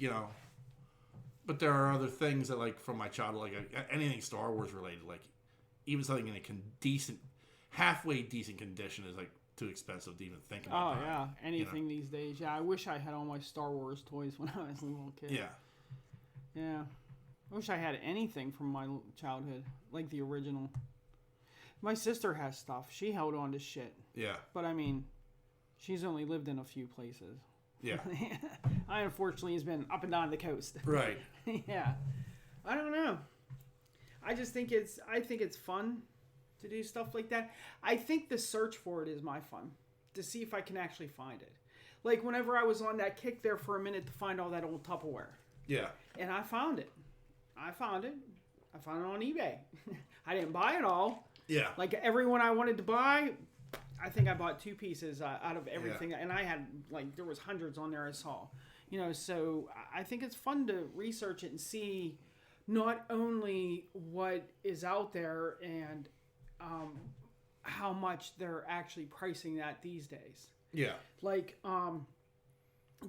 [SPEAKER 1] but there are other things that like from my childhood, like anything Star Wars related, like even something in a halfway decent condition is like too expensive to even think about.
[SPEAKER 2] Oh yeah, anything these days. Yeah, I wish I had all my Star Wars toys when I was a little kid.
[SPEAKER 1] Yeah.
[SPEAKER 2] Yeah. I wish I had anything from my childhood, like the original. My sister has stuff. She held on to shit.
[SPEAKER 1] Yeah.
[SPEAKER 2] But I mean, she's only lived in a few places.
[SPEAKER 1] Yeah.
[SPEAKER 2] I unfortunately has been up and down the coast.
[SPEAKER 1] Right.
[SPEAKER 2] Yeah. I don't know. I think it's fun to do stuff like that. I think the search for it is my fun, to see if I can actually find it. Like whenever I was on that kick there for a minute to find all that old Tupperware.
[SPEAKER 1] Yeah.
[SPEAKER 2] And I found it. I found it on eBay. I didn't buy it all.
[SPEAKER 1] Yeah.
[SPEAKER 2] Like everyone I wanted to buy, I think I bought 2 pieces out of everything. Yeah. And I had there was hundreds on there I saw. So I think it's fun to research it and see not only what is out there and how much they're actually pricing that these days.
[SPEAKER 1] Yeah.
[SPEAKER 2] Like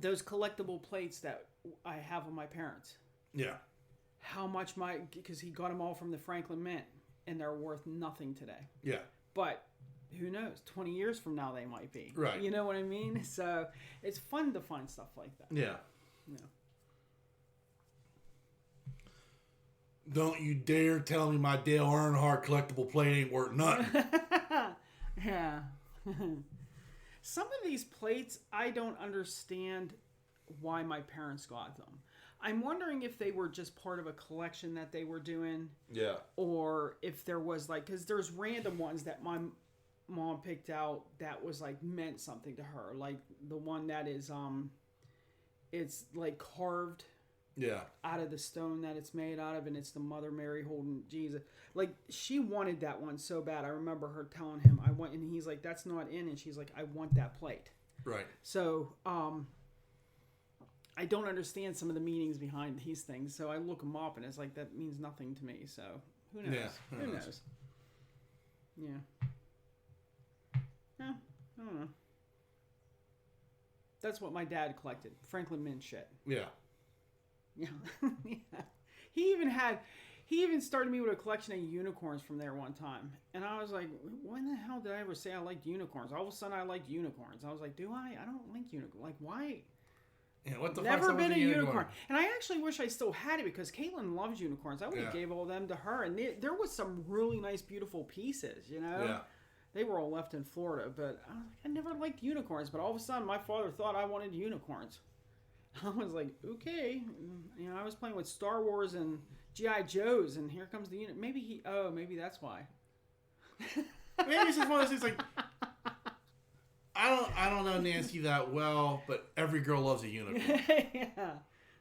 [SPEAKER 2] those collectible plates that I have on my parents.
[SPEAKER 1] Yeah.
[SPEAKER 2] How much because he got them all from the Franklin Mint and they're worth nothing today.
[SPEAKER 1] Yeah.
[SPEAKER 2] But who knows? 20 years from now they might be.
[SPEAKER 1] Right.
[SPEAKER 2] You know what I mean? So it's fun to find stuff like that.
[SPEAKER 1] Yeah.
[SPEAKER 2] Yeah.
[SPEAKER 1] Don't you dare tell me my Dale Earnhardt collectible plate ain't worth nothing.
[SPEAKER 2] Yeah. Some of these plates, I don't understand why my parents got them. I'm wondering if they were just part of a collection that they were doing. Yeah. Or if there was because there's random ones that my mom picked out that was meant something to her. Like the one that is, it's carved. Yeah. Out of the stone that it's made out of, and it's the Mother Mary holding Jesus. She wanted that one so bad. I remember her telling him, I want, and he's like, that's not in, and she's like, I want that plate. Right. So, I don't understand some of the meanings behind these things, so I look them up, and it's that means nothing to me. So who knows? Yeah, who knows? Yeah. Yeah, I don't know. That's what my dad collected. Franklin Mint shit. Yeah. Yeah. Yeah. He even started me with a collection of unicorns from there one time. And I was like, when the hell did I ever say I liked unicorns? All of a sudden I liked unicorns. I was like, do I? I don't like unicorns. Why?
[SPEAKER 1] Yeah, what the
[SPEAKER 2] Never
[SPEAKER 1] fuck's
[SPEAKER 2] been
[SPEAKER 1] up
[SPEAKER 2] a
[SPEAKER 1] with the
[SPEAKER 2] unicorn. And I actually wish I still had it because Caitlin loves unicorns. I would have
[SPEAKER 1] Yeah.
[SPEAKER 2] gave all them to her. And there was some really nice, beautiful pieces, you know?
[SPEAKER 1] Yeah.
[SPEAKER 2] They were all left in Florida, but I was like, I never liked unicorns. But all of a sudden, my father thought I wanted unicorns. I was like, okay. You know, I was playing with Star Wars and G.I. Joes, and here comes the maybe that's why.
[SPEAKER 1] Maybe it's just one of those things like, I don't know Nancy that well, but every girl loves a unicorn.
[SPEAKER 2] Yeah.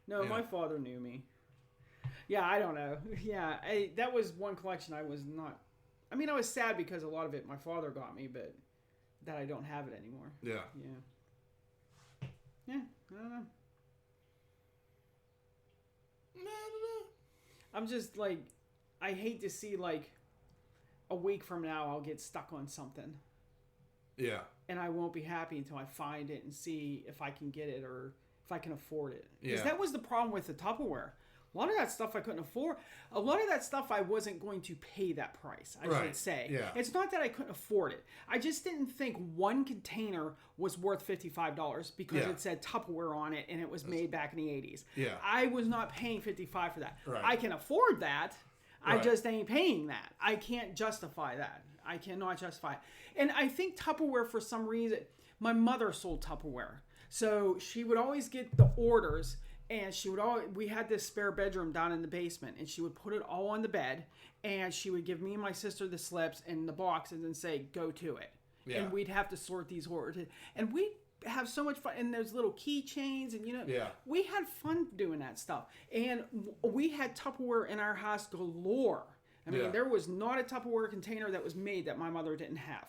[SPEAKER 2] No,
[SPEAKER 1] Yeah.
[SPEAKER 2] my father knew me. Yeah, I don't know. Yeah, that was one collection I was not. I mean, I was sad because a lot of it my father got me, but that I don't have it anymore.
[SPEAKER 1] Yeah.
[SPEAKER 2] Yeah. Yeah, I don't know. I'm just like, I hate to see like a week from now I'll get stuck on something.
[SPEAKER 1] Yeah.
[SPEAKER 2] And I won't be happy until I find it and see if I can get it or if I can afford it. Because
[SPEAKER 1] Yeah.
[SPEAKER 2] that was the problem with the Tupperware. A lot of that stuff I couldn't afford. A lot of that stuff I wasn't going to pay that price, I
[SPEAKER 1] Right.
[SPEAKER 2] should say.
[SPEAKER 1] Yeah.
[SPEAKER 2] It's not that I couldn't afford it. I just didn't think one container was worth $55 because
[SPEAKER 1] Yeah.
[SPEAKER 2] it said Tupperware on it and it was made back in the 80s.
[SPEAKER 1] Yeah.
[SPEAKER 2] I was not paying $55 for that.
[SPEAKER 1] Right.
[SPEAKER 2] I can afford that. I
[SPEAKER 1] Right.
[SPEAKER 2] just ain't paying that. I can't justify that. I cannot justify it. And I think Tupperware, for some reason, my mother sold Tupperware. So she would always get the orders, and we had this spare bedroom down in the basement, and she would put it all on the bed, and she would give me and my sister the slips and the boxes and say, go to it.
[SPEAKER 1] Yeah.
[SPEAKER 2] And we'd have to sort these orders. And we'd have so much fun. And those little keychains, and
[SPEAKER 1] Yeah.
[SPEAKER 2] we had fun doing that stuff. And we had Tupperware in our house galore. I mean,
[SPEAKER 1] Yeah.
[SPEAKER 2] there was not a Tupperware container that was made that my mother didn't have.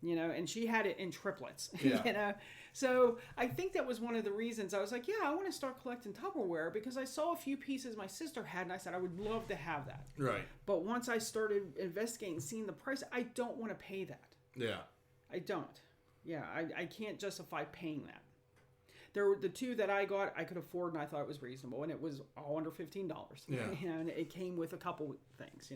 [SPEAKER 2] And she had it in triplets,
[SPEAKER 1] Yeah.
[SPEAKER 2] So I think that was one of the reasons I was like, yeah, I want to start collecting Tupperware because I saw a few pieces my sister had and I said, I would love to have that.
[SPEAKER 1] Right.
[SPEAKER 2] But once I started investigating, seeing the price, I don't want to pay that.
[SPEAKER 1] Yeah.
[SPEAKER 2] I don't. Yeah, I can't justify paying that. There were the two that I got, I could afford, and I thought it was reasonable, and it was all under $15.
[SPEAKER 1] Yeah.
[SPEAKER 2] And it came with a couple things,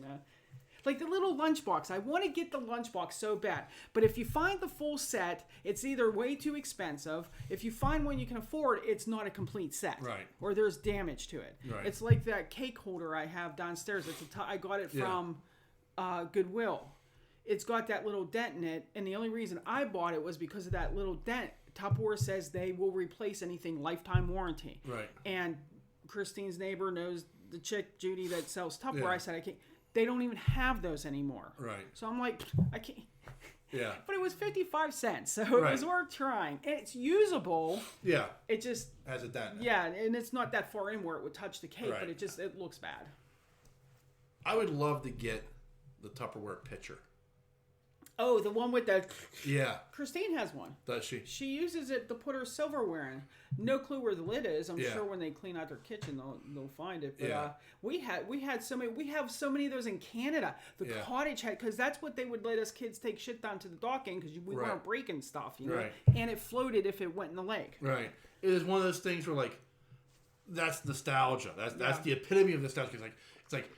[SPEAKER 2] Like the little lunchbox. I want to get the lunchbox so bad. But if you find the full set, it's either way too expensive. If you find one you can afford, it's not a complete set.
[SPEAKER 1] Right.
[SPEAKER 2] Or there's damage to it.
[SPEAKER 1] Right.
[SPEAKER 2] It's like that cake holder I have downstairs. I got it
[SPEAKER 1] Yeah.
[SPEAKER 2] from Goodwill. It's got that little dent in it, and the only reason I bought it was because of that little dent. Tupperware says they will replace anything lifetime warranty.
[SPEAKER 1] Right.
[SPEAKER 2] And Christine's neighbor knows the chick, Judy, that sells Tupperware.
[SPEAKER 1] Yeah.
[SPEAKER 2] I said, I can't. They don't even have those anymore.
[SPEAKER 1] Right.
[SPEAKER 2] So I'm like, I can't.
[SPEAKER 1] Yeah.
[SPEAKER 2] But it was 55 cents, so it
[SPEAKER 1] Right.
[SPEAKER 2] was worth trying. And it's usable.
[SPEAKER 1] Yeah.
[SPEAKER 2] It just,
[SPEAKER 1] Has a dent.
[SPEAKER 2] yeah, and it's not that far in where it would touch the cake,
[SPEAKER 1] Right.
[SPEAKER 2] but it looks bad.
[SPEAKER 1] I would love to get the Tupperware pitcher.
[SPEAKER 2] Oh, the one with the...
[SPEAKER 1] Yeah.
[SPEAKER 2] Christine has one.
[SPEAKER 1] Does she?
[SPEAKER 2] She uses it to put her silverware in. No clue where the lid is. I'm
[SPEAKER 1] Yeah.
[SPEAKER 2] sure when they clean out their kitchen, they'll find it. But
[SPEAKER 1] Yeah.
[SPEAKER 2] we have so many of those in Canada. The
[SPEAKER 1] Yeah.
[SPEAKER 2] cottage had, because that's what they would let us kids take shit down to the dock in because we
[SPEAKER 1] Right.
[SPEAKER 2] weren't breaking stuff,
[SPEAKER 1] Right.
[SPEAKER 2] And it floated if it went in the lake.
[SPEAKER 1] Right. It is one of those things where like, that's nostalgia. That's
[SPEAKER 2] Yeah.
[SPEAKER 1] the epitome of nostalgia. It's like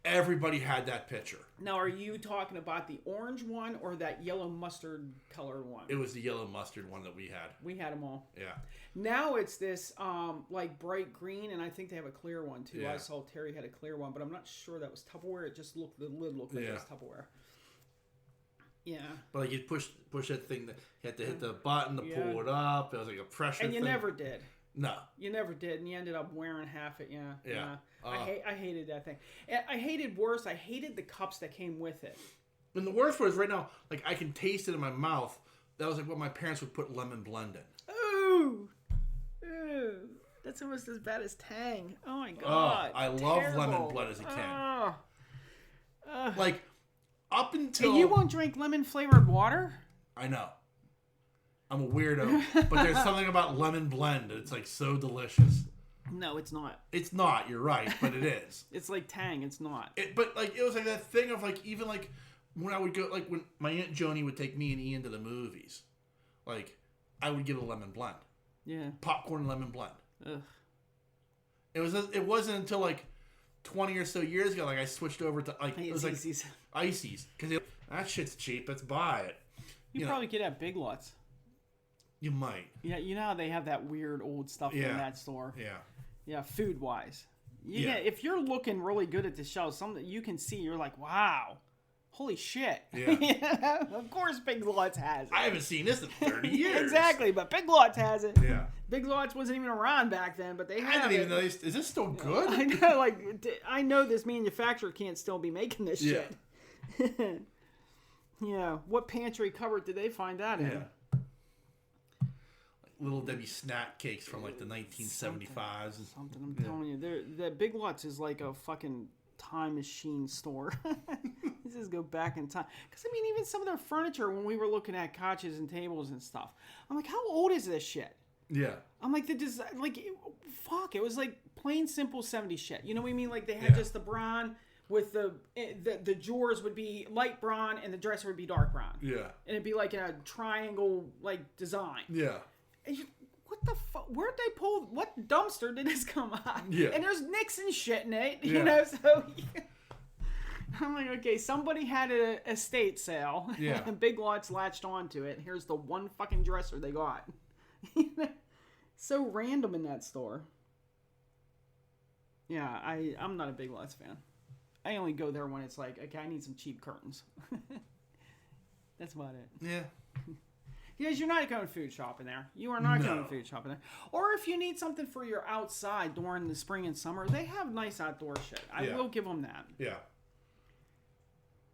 [SPEAKER 1] everybody had that pitcher.
[SPEAKER 2] Now, are you talking about the orange one or that yellow mustard color one?
[SPEAKER 1] It was the yellow mustard one that we had.
[SPEAKER 2] We had them all.
[SPEAKER 1] Yeah.
[SPEAKER 2] Now it's this like bright green, and I think they have a clear one too.
[SPEAKER 1] Yeah.
[SPEAKER 2] I saw Terry had a clear one, but I'm not sure that was Tupperware. It just the lid looked like it
[SPEAKER 1] Yeah.
[SPEAKER 2] was Tupperware. Yeah.
[SPEAKER 1] But like you push that thing, you had to hit the button to
[SPEAKER 2] Yeah.
[SPEAKER 1] pull it up. It was like a pressure
[SPEAKER 2] And you
[SPEAKER 1] thing.
[SPEAKER 2] never did.
[SPEAKER 1] No.
[SPEAKER 2] You never did, and you ended up wearing half it. Yeah.
[SPEAKER 1] Yeah.
[SPEAKER 2] I hated that thing. And I hated worse. I hated the cups that came with it.
[SPEAKER 1] And the worst part is right now, like I can taste it in my mouth. That was like what my parents would put lemon blend in.
[SPEAKER 2] Ooh. Ooh. That's almost as bad as Tang. Oh my god.
[SPEAKER 1] I love
[SPEAKER 2] Terrible.
[SPEAKER 1] lemon blood as a kid.
[SPEAKER 2] Oh.
[SPEAKER 1] Like up until
[SPEAKER 2] And you won't drink lemon flavored water?
[SPEAKER 1] I know. I'm a weirdo, but there's something about lemon blend. It's like so delicious.
[SPEAKER 2] No, it's not.
[SPEAKER 1] It's not. You're right, but it is.
[SPEAKER 2] It's like Tang. It's not.
[SPEAKER 1] But like it was like that thing of like even like when I would go like when my Aunt Joni would take me and Ian to the movies, like I would get a lemon blend,
[SPEAKER 2] Yeah.
[SPEAKER 1] popcorn lemon blend.
[SPEAKER 2] Ugh.
[SPEAKER 1] It wasn't until like 20 or so years ago like I switched over to like it was like
[SPEAKER 2] Ices.
[SPEAKER 1] ices because that shit's cheap. Let's buy it.
[SPEAKER 2] You
[SPEAKER 1] know.
[SPEAKER 2] probably could have Big Lots.
[SPEAKER 1] You might.
[SPEAKER 2] Yeah, you know how they have that weird old stuff in that store.
[SPEAKER 1] Yeah.
[SPEAKER 2] Yeah, food wise.
[SPEAKER 1] Yeah.
[SPEAKER 2] If you're looking really good at the shelves, something you can see, you're like, wow, holy shit.
[SPEAKER 1] Yeah.
[SPEAKER 2] Of course, Big Lots has it.
[SPEAKER 1] I haven't seen this in 30 years.
[SPEAKER 2] Exactly, but Big Lots has it.
[SPEAKER 1] Yeah.
[SPEAKER 2] Big Lots wasn't even around back then, but they
[SPEAKER 1] I
[SPEAKER 2] have
[SPEAKER 1] didn't even
[SPEAKER 2] it.
[SPEAKER 1] know. Is this still good?
[SPEAKER 2] I know, I know this manufacturer can't still be making this shit. Yeah. What pantry cupboard did they find that in?
[SPEAKER 1] Yeah. Little Debbie snack cakes from like the 1975s.
[SPEAKER 2] Something, I'm telling you. The Big Lots is like a fucking time machine store. This is go back in time. Because, I mean, even some of their furniture, when we were looking at couches and tables and stuff, I'm like, how old is this shit?
[SPEAKER 1] Yeah.
[SPEAKER 2] I'm like, it was like plain simple 70s shit. You know what I mean? Like, they had just the brawn with the drawers would be light brawn and the dresser would be dark brown.
[SPEAKER 1] Yeah.
[SPEAKER 2] And it'd be like in a triangle, like, design.
[SPEAKER 1] Yeah.
[SPEAKER 2] And what the fuck? Where'd they pull? What dumpster did this come out?
[SPEAKER 1] Yeah.
[SPEAKER 2] And there's Nixon shit in it,
[SPEAKER 1] Yeah.
[SPEAKER 2] you know. So I'm like, okay, somebody had an estate sale.
[SPEAKER 1] Yeah.
[SPEAKER 2] And Big Lots latched onto it. Here's the one fucking dresser they got. So random in that store. Yeah, I'm not a Big Lots fan. I only go there when it's like, okay, I need some cheap curtains. That's about it.
[SPEAKER 1] Yeah.
[SPEAKER 2] Because you're not going food shopping there. You are not
[SPEAKER 1] No.
[SPEAKER 2] going food shopping there. Or if you need something for your outside during the spring and summer, they have nice outdoor shit. I will give them that.
[SPEAKER 1] Yeah.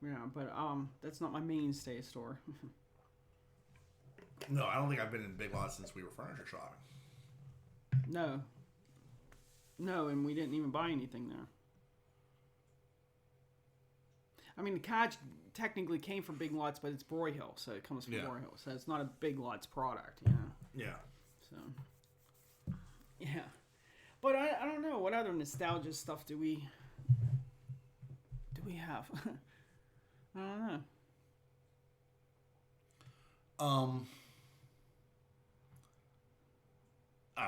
[SPEAKER 2] Yeah, but that's not my mainstay store.
[SPEAKER 1] No, I don't think I've been in Big Lots since we were furniture shopping.
[SPEAKER 2] No. No, and we didn't even buy anything there. I mean, the couch technically came from Big Lots, but it's Broyhill, so it comes from Broyhill. So it's not a Big Lots product, you know?
[SPEAKER 1] Yeah.
[SPEAKER 2] So, yeah. But I don't know. What other nostalgia stuff do we have? I don't know.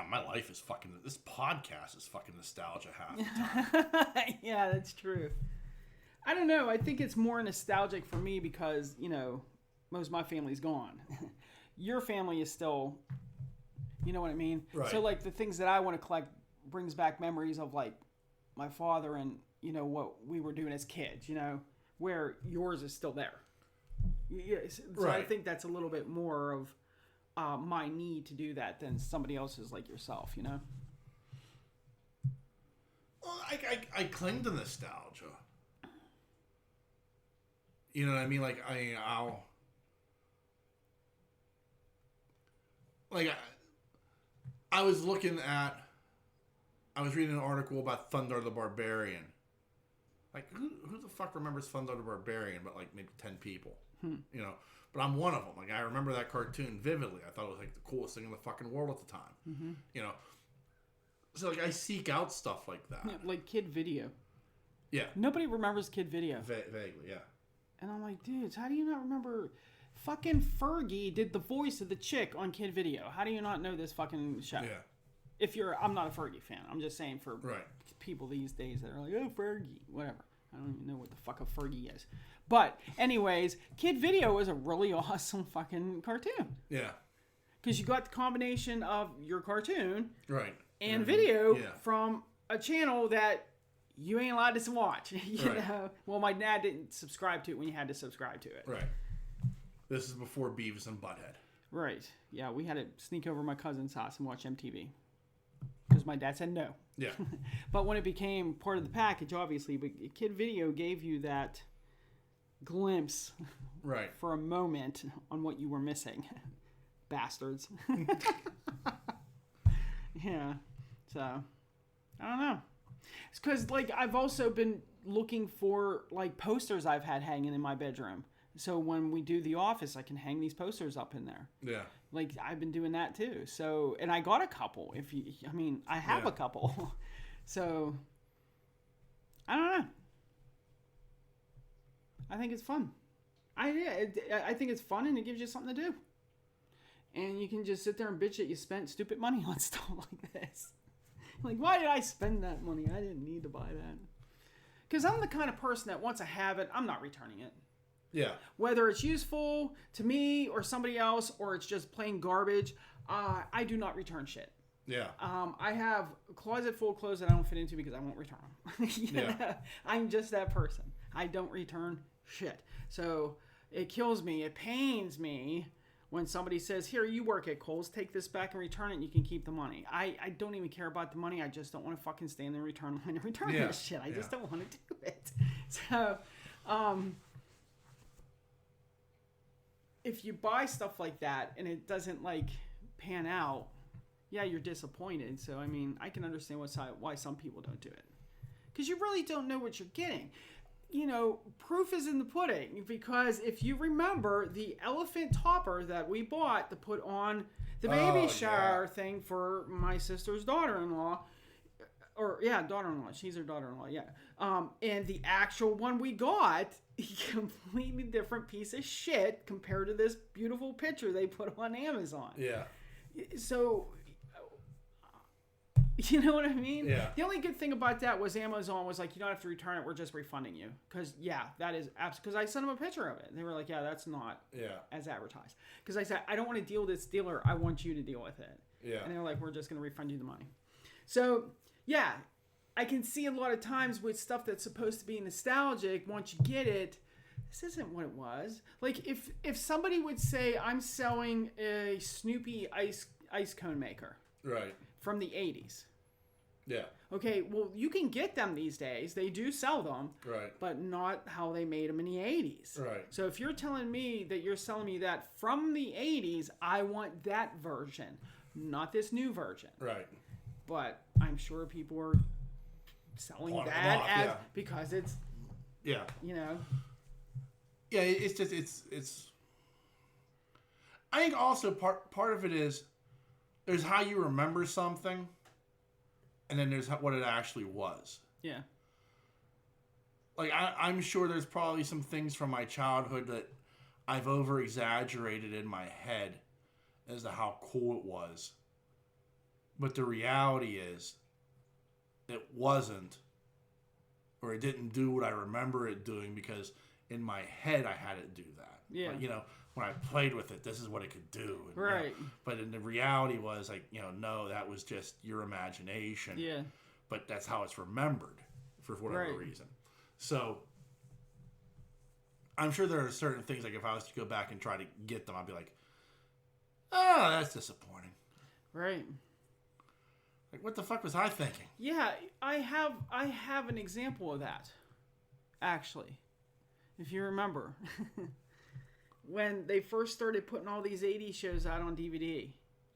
[SPEAKER 1] My life is fucking... This podcast is fucking nostalgia half the time.
[SPEAKER 2] Yeah, that's true. I don't know. I think it's more nostalgic for me because, you know, most of my family's gone. Your family is still, you know what I mean?
[SPEAKER 1] Right.
[SPEAKER 2] So, like, the things that I want to collect brings back memories of, like, my father and, you know, what we were doing as kids, you know, where yours is still there. Yes. So I think that's a little bit more of my need to do that than somebody else's like yourself, you know?
[SPEAKER 1] Well, I cling to nostalgia. You know what I mean? Like, I was looking at... I was reading an article about Thunder the Barbarian. Like, who the fuck remembers Thunder the Barbarian but, like, maybe 10 people? You know? But I'm one of them. Like, I remember that cartoon vividly. I thought it was, like, the coolest thing in the fucking world at the time. Mm-hmm. You know? So, like, I seek out stuff like that.
[SPEAKER 2] Yeah, like Kid Video.
[SPEAKER 1] Yeah.
[SPEAKER 2] Nobody remembers Kid Video.
[SPEAKER 1] Vaguely, yeah.
[SPEAKER 2] And I'm like, dudes, how do you not remember... Fucking Fergie did the voice of the chick on Kid Video. How do you not know this fucking show?
[SPEAKER 1] Yeah.
[SPEAKER 2] If you're... I'm not a Fergie fan. I'm just saying for
[SPEAKER 1] Right.
[SPEAKER 2] people these days that are like, oh, Fergie. Whatever. I don't even know what the fuck a Fergie is. But, anyways, Kid Video was a really awesome fucking cartoon.
[SPEAKER 1] Yeah.
[SPEAKER 2] Because you got the combination of your cartoon
[SPEAKER 1] Right.
[SPEAKER 2] and video
[SPEAKER 1] Yeah.
[SPEAKER 2] from a channel that you ain't allowed to watch. You
[SPEAKER 1] Right.
[SPEAKER 2] know? Well, my dad didn't subscribe to it when you had to subscribe to it.
[SPEAKER 1] Right. This is before Beavis and Butthead.
[SPEAKER 2] Right. Yeah, we had to sneak over my cousin's house and watch MTV. Because my dad said no.
[SPEAKER 1] Yeah.
[SPEAKER 2] But when it became part of the package, obviously, but Kid Video gave you that glimpse
[SPEAKER 1] Right.
[SPEAKER 2] for a moment on what you were missing. Bastards. Yeah. So, I don't know. It's because, like, I've also been looking for, like, posters I've had hanging in my bedroom. So when we do The Office, I can hang these posters up in there.
[SPEAKER 1] Yeah.
[SPEAKER 2] Like, I've been doing that too. So, and I got a couple. I have
[SPEAKER 1] Yeah.
[SPEAKER 2] a couple. So, I don't know. I think it's fun. I think it's fun and it gives you something to do. And you can just sit there and bitch that you spent stupid money on stuff like this. Like, why did I spend that money? I didn't need to buy that. Because I'm the kind of person that once I have it, I'm not returning it.
[SPEAKER 1] Yeah.
[SPEAKER 2] Whether it's useful to me or somebody else or it's just plain garbage, I do not return shit.
[SPEAKER 1] Yeah.
[SPEAKER 2] I have a closet full of clothes that I don't fit into because I won't return them.
[SPEAKER 1] Yeah.
[SPEAKER 2] I'm just that person. I don't return shit. So it kills me. It pains me when somebody says, here, you work at Kohl's, take this back and return it and you can keep the money. I don't even care about the money. I just don't want to fucking stand in the return line and return this shit. I just don't want to do it. So, if you buy stuff like that and it doesn't like pan out, yeah, you're disappointed. So, I mean, I can understand why some people don't do it. Because you really don't know what you're getting. You know, proof is in the pudding. Because if you remember the elephant topper that we bought to put on the baby shower thing for my sister's daughter-in-law, daughter-in-law. She's her daughter-in-law, yeah. And the actual one we got, a completely different piece of shit compared to this beautiful picture they put on Amazon.
[SPEAKER 1] Yeah.
[SPEAKER 2] So, you know what I mean?
[SPEAKER 1] Yeah.
[SPEAKER 2] The only good thing about that was Amazon was like, you don't have to return it. We're just refunding you. Because, yeah, that is absolutely... Because I sent them a picture of it. And they were like, yeah, that's not as advertised. Because I said, I don't want to deal with this dealer. I want you to deal with it.
[SPEAKER 1] Yeah.
[SPEAKER 2] And they were like, we're just going to refund you the money. So, yeah, I can see a lot of times with stuff that's supposed to be nostalgic, once you get it, this isn't what it was. Like, if somebody would say, I'm selling a Snoopy ice cone maker.
[SPEAKER 1] Right.
[SPEAKER 2] From the 80s.
[SPEAKER 1] Yeah.
[SPEAKER 2] Okay, well, you can get them these days. They do sell them.
[SPEAKER 1] Right.
[SPEAKER 2] But not how they made them in the 80s.
[SPEAKER 1] Right.
[SPEAKER 2] So if you're telling me that you're selling me that from the 80s, I want that version, not this new version.
[SPEAKER 1] Right.
[SPEAKER 2] But I'm sure people are selling that because it's,
[SPEAKER 1] yeah,
[SPEAKER 2] you know.
[SPEAKER 1] Yeah, it's just, it's, I think also part of it is, there's how you remember something, and then there's what it actually was.
[SPEAKER 2] Yeah.
[SPEAKER 1] Like, I'm sure there's probably some things from my childhood that I've over-exaggerated in my head as to how cool it was. But the reality is, it wasn't, or it didn't do what I remember it doing, because in my head I had it do that.
[SPEAKER 2] Yeah.
[SPEAKER 1] Like, you know, when I played with it, this is what it could do. And,
[SPEAKER 2] right.
[SPEAKER 1] You know, but in the reality was, like, you know, no, that was just your imagination.
[SPEAKER 2] Yeah.
[SPEAKER 1] But that's how it's remembered for whatever reason. So I'm sure there are certain things, like if I was to go back and try to get them, I'd be like, oh, that's disappointing.
[SPEAKER 2] Right.
[SPEAKER 1] Like, what the fuck was I thinking?
[SPEAKER 2] Yeah, I have an example of that, actually. If you remember. When they first started putting all these 80s shows out on DVD.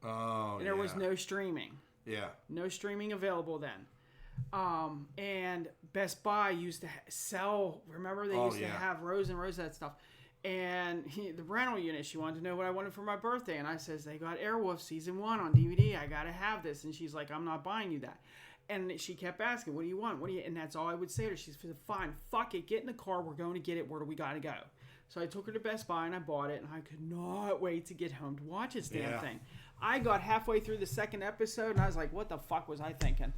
[SPEAKER 1] Oh,
[SPEAKER 2] and there was no streaming.
[SPEAKER 1] Yeah.
[SPEAKER 2] No streaming available then. And Best Buy used to sell, remember they used to have rows and rows of that stuff. And the rental unit, she wanted to know what I wanted for my birthday. And I says, they got Airwolf Season 1 on DVD. I got to have this. And she's like, I'm not buying you that. And she kept asking, what do you want? And that's all I would say to her. She said, fine, fuck it. Get in the car. We're going to get it. Where do we got to go? So I took her to Best Buy and I bought it. And I could not wait to get home to watch this damn thing. I got halfway through the second episode and I was like, what the fuck was I thinking?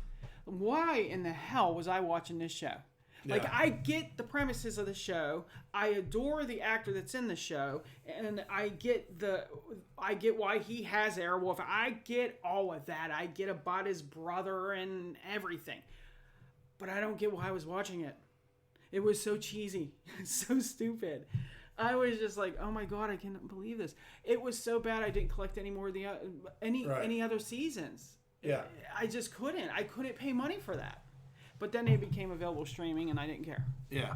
[SPEAKER 2] Why in the hell was I watching this show? Yeah. Like, I get the premises of the show. I adore the actor that's in the show. And I get why he has Airwolf. I get all of that. I get about his brother and everything. But I don't get why I was watching it. It was so cheesy. So stupid. I was just like, oh my God, I cannot believe this. It was so bad I didn't collect any more of the any other seasons.
[SPEAKER 1] Yeah.
[SPEAKER 2] I just couldn't. I couldn't pay money for that. But then they became available streaming, and I didn't care. Yeah.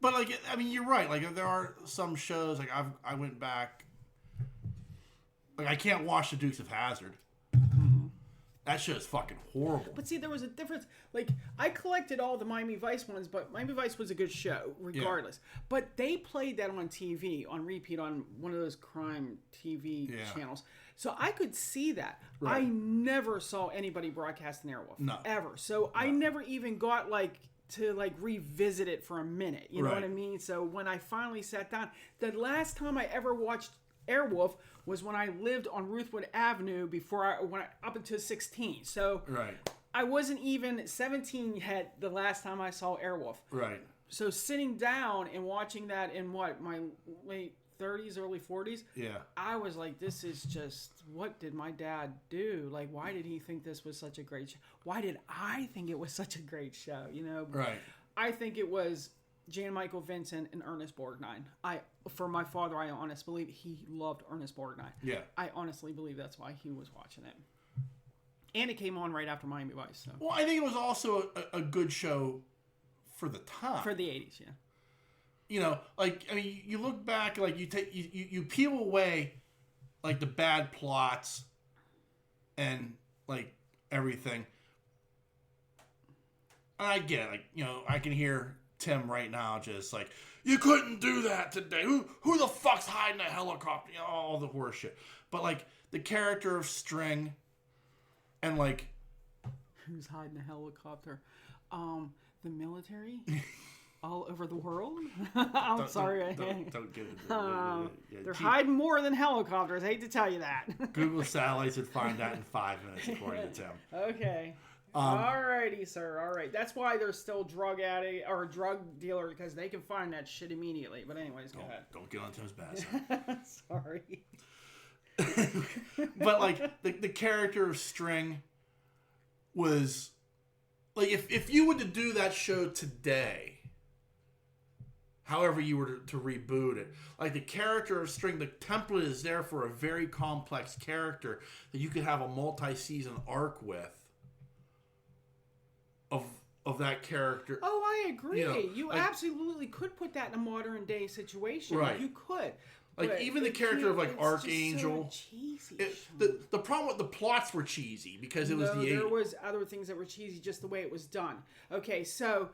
[SPEAKER 1] But, like, I mean, you're right. Like, there are some shows, like, I went back. Like, I can't watch The Dukes of Hazzard. That shit is fucking horrible.
[SPEAKER 2] But see, there was a difference. Like, I collected all the Miami Vice ones, but Miami Vice was a good show, regardless. Yeah. But they played that on TV, on repeat, on one of those crime TV channels. So I could see that. Right. I never saw anybody broadcast an Airwolf. No. Ever. So I never even got, to revisit it for a minute. You know what I mean? So when I finally sat down, the last time I ever watched Airwolf was when I lived on Ruthwood Avenue up until 16. So I wasn't even 17 yet the last time I saw Airwolf.
[SPEAKER 1] Right.
[SPEAKER 2] So sitting down and watching that in my late 30s, early 40s.
[SPEAKER 1] Yeah.
[SPEAKER 2] I was like, this is just, what did my dad do? Like, why did he think this was such a great show? Why did I think it was such a great show? You know?
[SPEAKER 1] Right.
[SPEAKER 2] I think it was Jan Michael Vincent and Ernest Borgnine. For my father, I honestly believe he loved Ernest Borgnine.
[SPEAKER 1] Yeah.
[SPEAKER 2] I honestly believe that's why he was watching it. And it came on right after Miami Vice. So.
[SPEAKER 1] Well, I think it was also a good show for the time.
[SPEAKER 2] For the 80s, yeah.
[SPEAKER 1] You know, like, I mean, you look back, like, you peel away, like, the bad plots and, like, everything. And I get it. Like, you know, I can hear Tim right now just like, you couldn't do that today. Who the fuck's hiding a helicopter? You know, all the horse shit. But, like, the character of String and, like...
[SPEAKER 2] Who's hiding a helicopter? The military? All over the world? I'm sorry.
[SPEAKER 1] Don't give it.
[SPEAKER 2] They're hiding more than helicopters. I hate to tell you that.
[SPEAKER 1] Google satellites would find that in 5 minutes, according to Tim.
[SPEAKER 2] Okay. Alrighty, sir. All right. That's why they're still drug addict or drug dealer, because they can find that shit immediately. But anyways, go ahead.
[SPEAKER 1] Don't get on Tim's bad side.
[SPEAKER 2] Sorry.
[SPEAKER 1] But like the character of String was like, if you were to do that show today, however you were to reboot it, like the character of String, the template is there for a very complex character that you could have a multi-season arc with of that character.
[SPEAKER 2] Oh, I agree. You
[SPEAKER 1] like,
[SPEAKER 2] absolutely could put that in a modern day situation.
[SPEAKER 1] Right.
[SPEAKER 2] You could.
[SPEAKER 1] Like,
[SPEAKER 2] but
[SPEAKER 1] even the character of, like,
[SPEAKER 2] it's
[SPEAKER 1] Archangel.
[SPEAKER 2] Just so cheesy.
[SPEAKER 1] The problem with the plots were cheesy because it was the 80s.
[SPEAKER 2] There was other things that were cheesy just the way it was done. Okay, so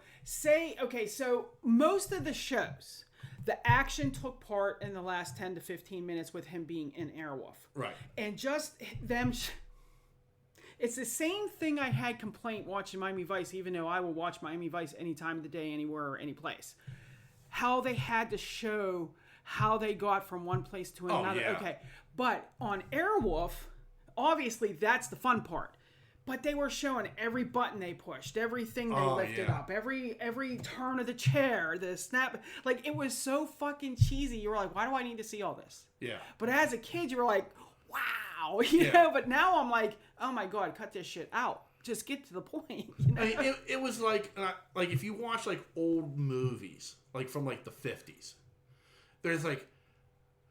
[SPEAKER 2] most of the shows, the action took part in the last 10 to 15 minutes with him being in Airwolf.
[SPEAKER 1] Right.
[SPEAKER 2] And just them... It's the same thing I had complaint watching Miami Vice, even though I will watch Miami Vice any time of the day, anywhere, or any place. How they had to show how they got from one place to another.
[SPEAKER 1] Yeah.
[SPEAKER 2] Okay, but on Airwolf, obviously that's the fun part. But they were showing every button they pushed, everything they lifted up, every turn of the chair, the snap. Like, it was so fucking cheesy. You were like, why do I need to see all this? Yeah. But as a kid, you were like, wow, you know. But now I'm like, oh my god, cut this shit out. Just get to the point. You know?
[SPEAKER 1] I mean, it was like if you watch like old movies, like from like the 50s, there's like,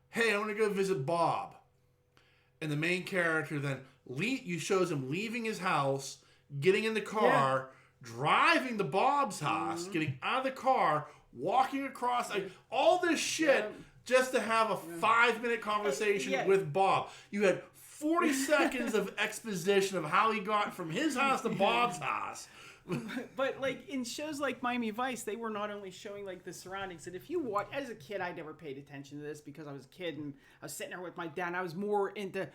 [SPEAKER 1] hey, I want to go visit Bob, and the main character then shows him leaving his house, getting in the car, driving to Bob's house, getting out of the car, walking across, like all this shit. Just to have a 5-minute conversation with Bob. You had 40 seconds of exposition of how he got from his house to Bob's house.
[SPEAKER 2] But like in shows like Miami Vice, they were not only showing like the surroundings. And if you watch, as a kid, I never paid attention to this because I was a kid and I was sitting there with my dad. And I was more into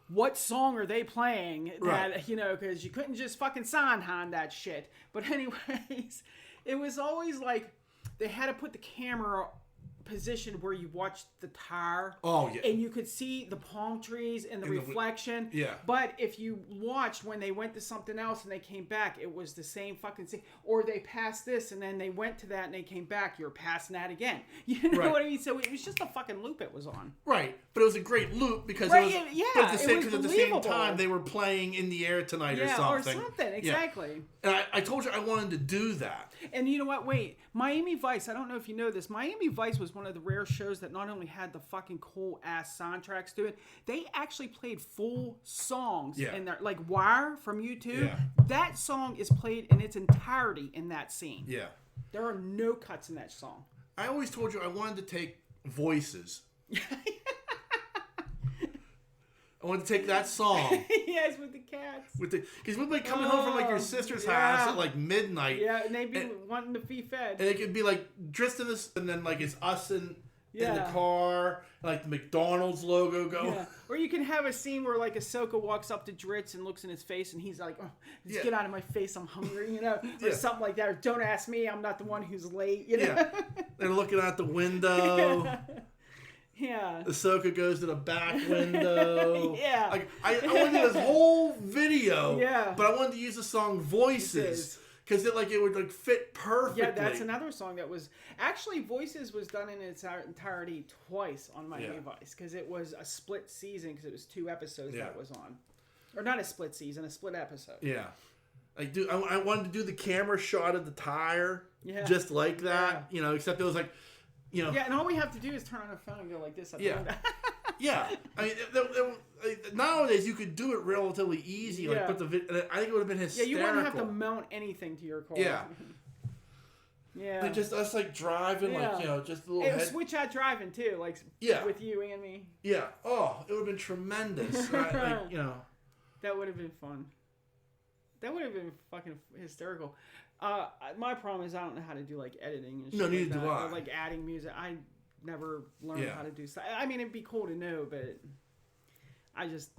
[SPEAKER 2] what song are they playing, that, you know, because you couldn't just fucking Sondheim that shit. But anyways, it was always like they had to put the camera position where you watched the tire. Oh, yeah. And you could see the palm trees and the reflection. But if you watched when they went to something else and they came back, it was the same fucking thing. Or they passed this and then they went to that and they came back. You're passing that again. You know what I mean? So it was just a fucking loop it was on.
[SPEAKER 1] Right. But it was a great loop because at the same time they were playing In the Air Tonight or something.
[SPEAKER 2] Or something. Exactly.
[SPEAKER 1] And I told you I wanted to do that.
[SPEAKER 2] And you know what? Wait. Miami Vice, I don't know if you know this. Miami Vice was one of the rare shows that not only had the fucking cool ass soundtracks to it, they actually played full songs in there. Like Wire from U2. Yeah. That song is played in its entirety in that scene. Yeah. There are no cuts in that song.
[SPEAKER 1] I always told you I wanted to take Voices. I wanted to take that song.
[SPEAKER 2] Yes, with the cats.
[SPEAKER 1] Because we'd be coming home from like your sister's house at like midnight.
[SPEAKER 2] Yeah, and they'd be wanting to be fed.
[SPEAKER 1] And it could be like dressed in this, and then like it's us in the car, like the McDonald's logo go.
[SPEAKER 2] Yeah. Or you can have a scene where like Ahsoka walks up to Dritz and looks in his face, and he's like, "Oh, just get out of my face, I'm hungry," you know, or something like that. Or don't ask me, I'm not the one who's late. You know? Yeah.
[SPEAKER 1] They're looking out the window.
[SPEAKER 2] Yeah.
[SPEAKER 1] Ahsoka goes to the back window. Like, I wanted to do this whole video, but I wanted to use the song Voices because it would like fit perfectly.
[SPEAKER 2] Yeah, that's another song that was actually Voices was done in its entirety twice on Miami Vice because it was a split season because it was 2 episodes that was on, or not a split season, a split episode.
[SPEAKER 1] Yeah, like I wanted to do the camera shot of the tire, just like that, except it was like,
[SPEAKER 2] Yeah, and all we have to do is turn on a phone and go like this.
[SPEAKER 1] Yeah, I mean, nowadays you could do it relatively easy. Like put the I think it would have been hysterical.
[SPEAKER 2] Yeah, you wouldn't have to mount anything to your car.
[SPEAKER 1] Yeah.
[SPEAKER 2] Yeah.
[SPEAKER 1] Like just us like driving, just a little.
[SPEAKER 2] It was switch out driving too, like with you and me.
[SPEAKER 1] Yeah. Oh, it would have been tremendous. Right?
[SPEAKER 2] That would have been fun. That would have been fucking hysterical. My problem is I don't know how to do like editing and shit.
[SPEAKER 1] No, neither do I.
[SPEAKER 2] Or, like adding music. I never learned how to do stuff. I mean, it'd be cool to know, but I just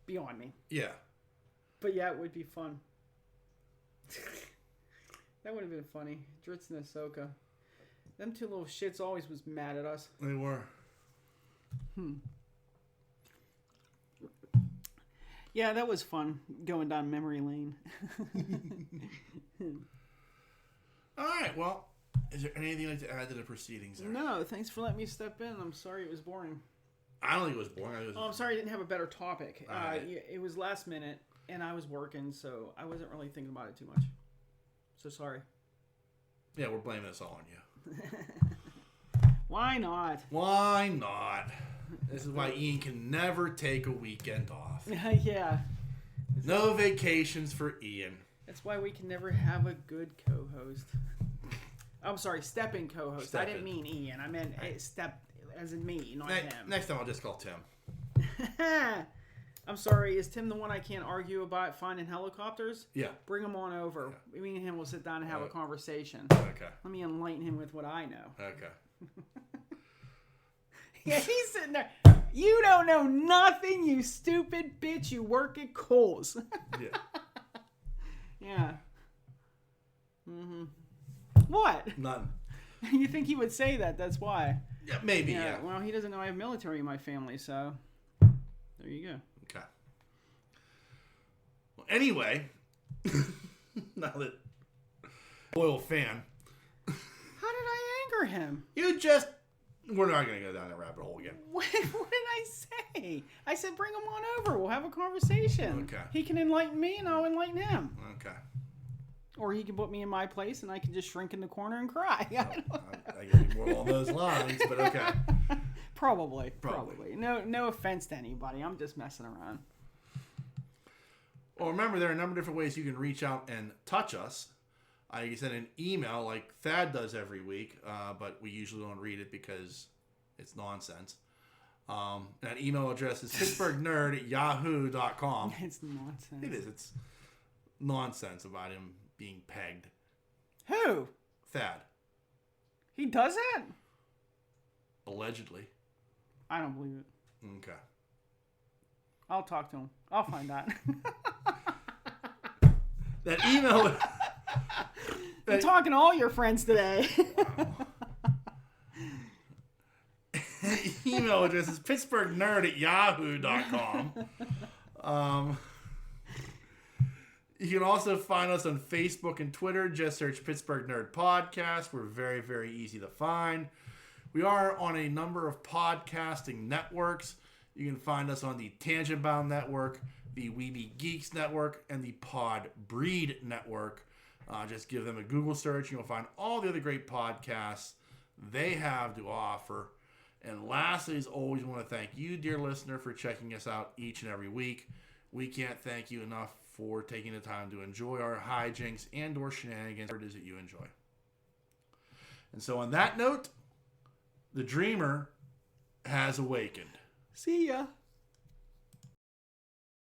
[SPEAKER 2] beyond me.
[SPEAKER 1] Yeah.
[SPEAKER 2] But yeah, it would be fun. That would have been funny. Dritz and Ahsoka. Them 2 little shits always was mad at us.
[SPEAKER 1] They were.
[SPEAKER 2] Yeah, that was fun going down memory lane.
[SPEAKER 1] All right. Well, is there anything you'd like to add to the proceedings there?
[SPEAKER 2] No, thanks for letting me step in. I'm sorry it was boring.
[SPEAKER 1] I don't think it was boring.
[SPEAKER 2] I'm sorry I didn't have a better topic.
[SPEAKER 1] Right.
[SPEAKER 2] It was last minute, and I was working, so I wasn't really thinking about it too much. So sorry.
[SPEAKER 1] Yeah, we're blaming this all on you.
[SPEAKER 2] Why not?
[SPEAKER 1] Why not? This is why Ian can never take a weekend off.
[SPEAKER 2] Yeah.
[SPEAKER 1] No vacations for Ian.
[SPEAKER 2] That's why we can never have a good co-host. I'm sorry, stepping co-host. I didn't mean Ian. I meant step as in me, not him.
[SPEAKER 1] Next time I'll just call Tim.
[SPEAKER 2] I'm sorry, is Tim the one I can't argue about finding helicopters?
[SPEAKER 1] Yeah.
[SPEAKER 2] Bring him on over. Yeah. Me and him will sit down and have a conversation.
[SPEAKER 1] Okay.
[SPEAKER 2] Let me enlighten him with what I know.
[SPEAKER 1] Okay.
[SPEAKER 2] Yeah, he's sitting there. You don't know nothing, you stupid bitch. You work at Kohl's.
[SPEAKER 1] Yeah.
[SPEAKER 2] Yeah. Mm-hmm. What?
[SPEAKER 1] None.
[SPEAKER 2] You think he would say that? That's why.
[SPEAKER 1] Yeah, maybe, yeah.
[SPEAKER 2] Well, he doesn't know I have military in my family, so there you go.
[SPEAKER 1] Okay. Well, anyway, now that loyal fan.
[SPEAKER 2] How did I anger him?
[SPEAKER 1] We're not going to go down that rabbit hole again.
[SPEAKER 2] What did I say? I said bring him on over. We'll have a conversation.
[SPEAKER 1] Okay.
[SPEAKER 2] He can enlighten me and I'll enlighten him.
[SPEAKER 1] Okay.
[SPEAKER 2] Or he can put me in my place and I can just shrink in the corner and cry.
[SPEAKER 1] I get more along those lines, but okay.
[SPEAKER 2] Probably. No offense to anybody. I'm just messing around.
[SPEAKER 1] Well, remember, there are a number of different ways you can reach out and touch us. You can send an email like Thad does every week, but we usually don't read it because it's nonsense. That email address is pittsburghnerd@yahoo.com.
[SPEAKER 2] It's nonsense.
[SPEAKER 1] It is. It's nonsense about him being pegged.
[SPEAKER 2] Who?
[SPEAKER 1] Thad.
[SPEAKER 2] He does that?
[SPEAKER 1] Allegedly.
[SPEAKER 2] I don't believe it.
[SPEAKER 1] Okay.
[SPEAKER 2] I'll talk to him. I'll find out.
[SPEAKER 1] That email...
[SPEAKER 2] I'm talking to all your friends today.
[SPEAKER 1] Email address is pittsburghnerd@yahoo.com. You can also find us on Facebook and Twitter. Just search Pittsburgh Nerd Podcast. We're very, very easy to find. We are on a number of podcasting networks. You can find us on the Tangent Bound Network, the Weeby Geeks Network, and the Pod Breed Network. Just give them a Google search. You'll find all the other great podcasts they have to offer. And lastly, as always, I want to thank you, dear listener, for checking us out each and every week. We can't thank you enough for taking the time to enjoy our hijinks and or shenanigans, whatever it is that you enjoy. And so on that note, the dreamer has awakened.
[SPEAKER 2] See ya.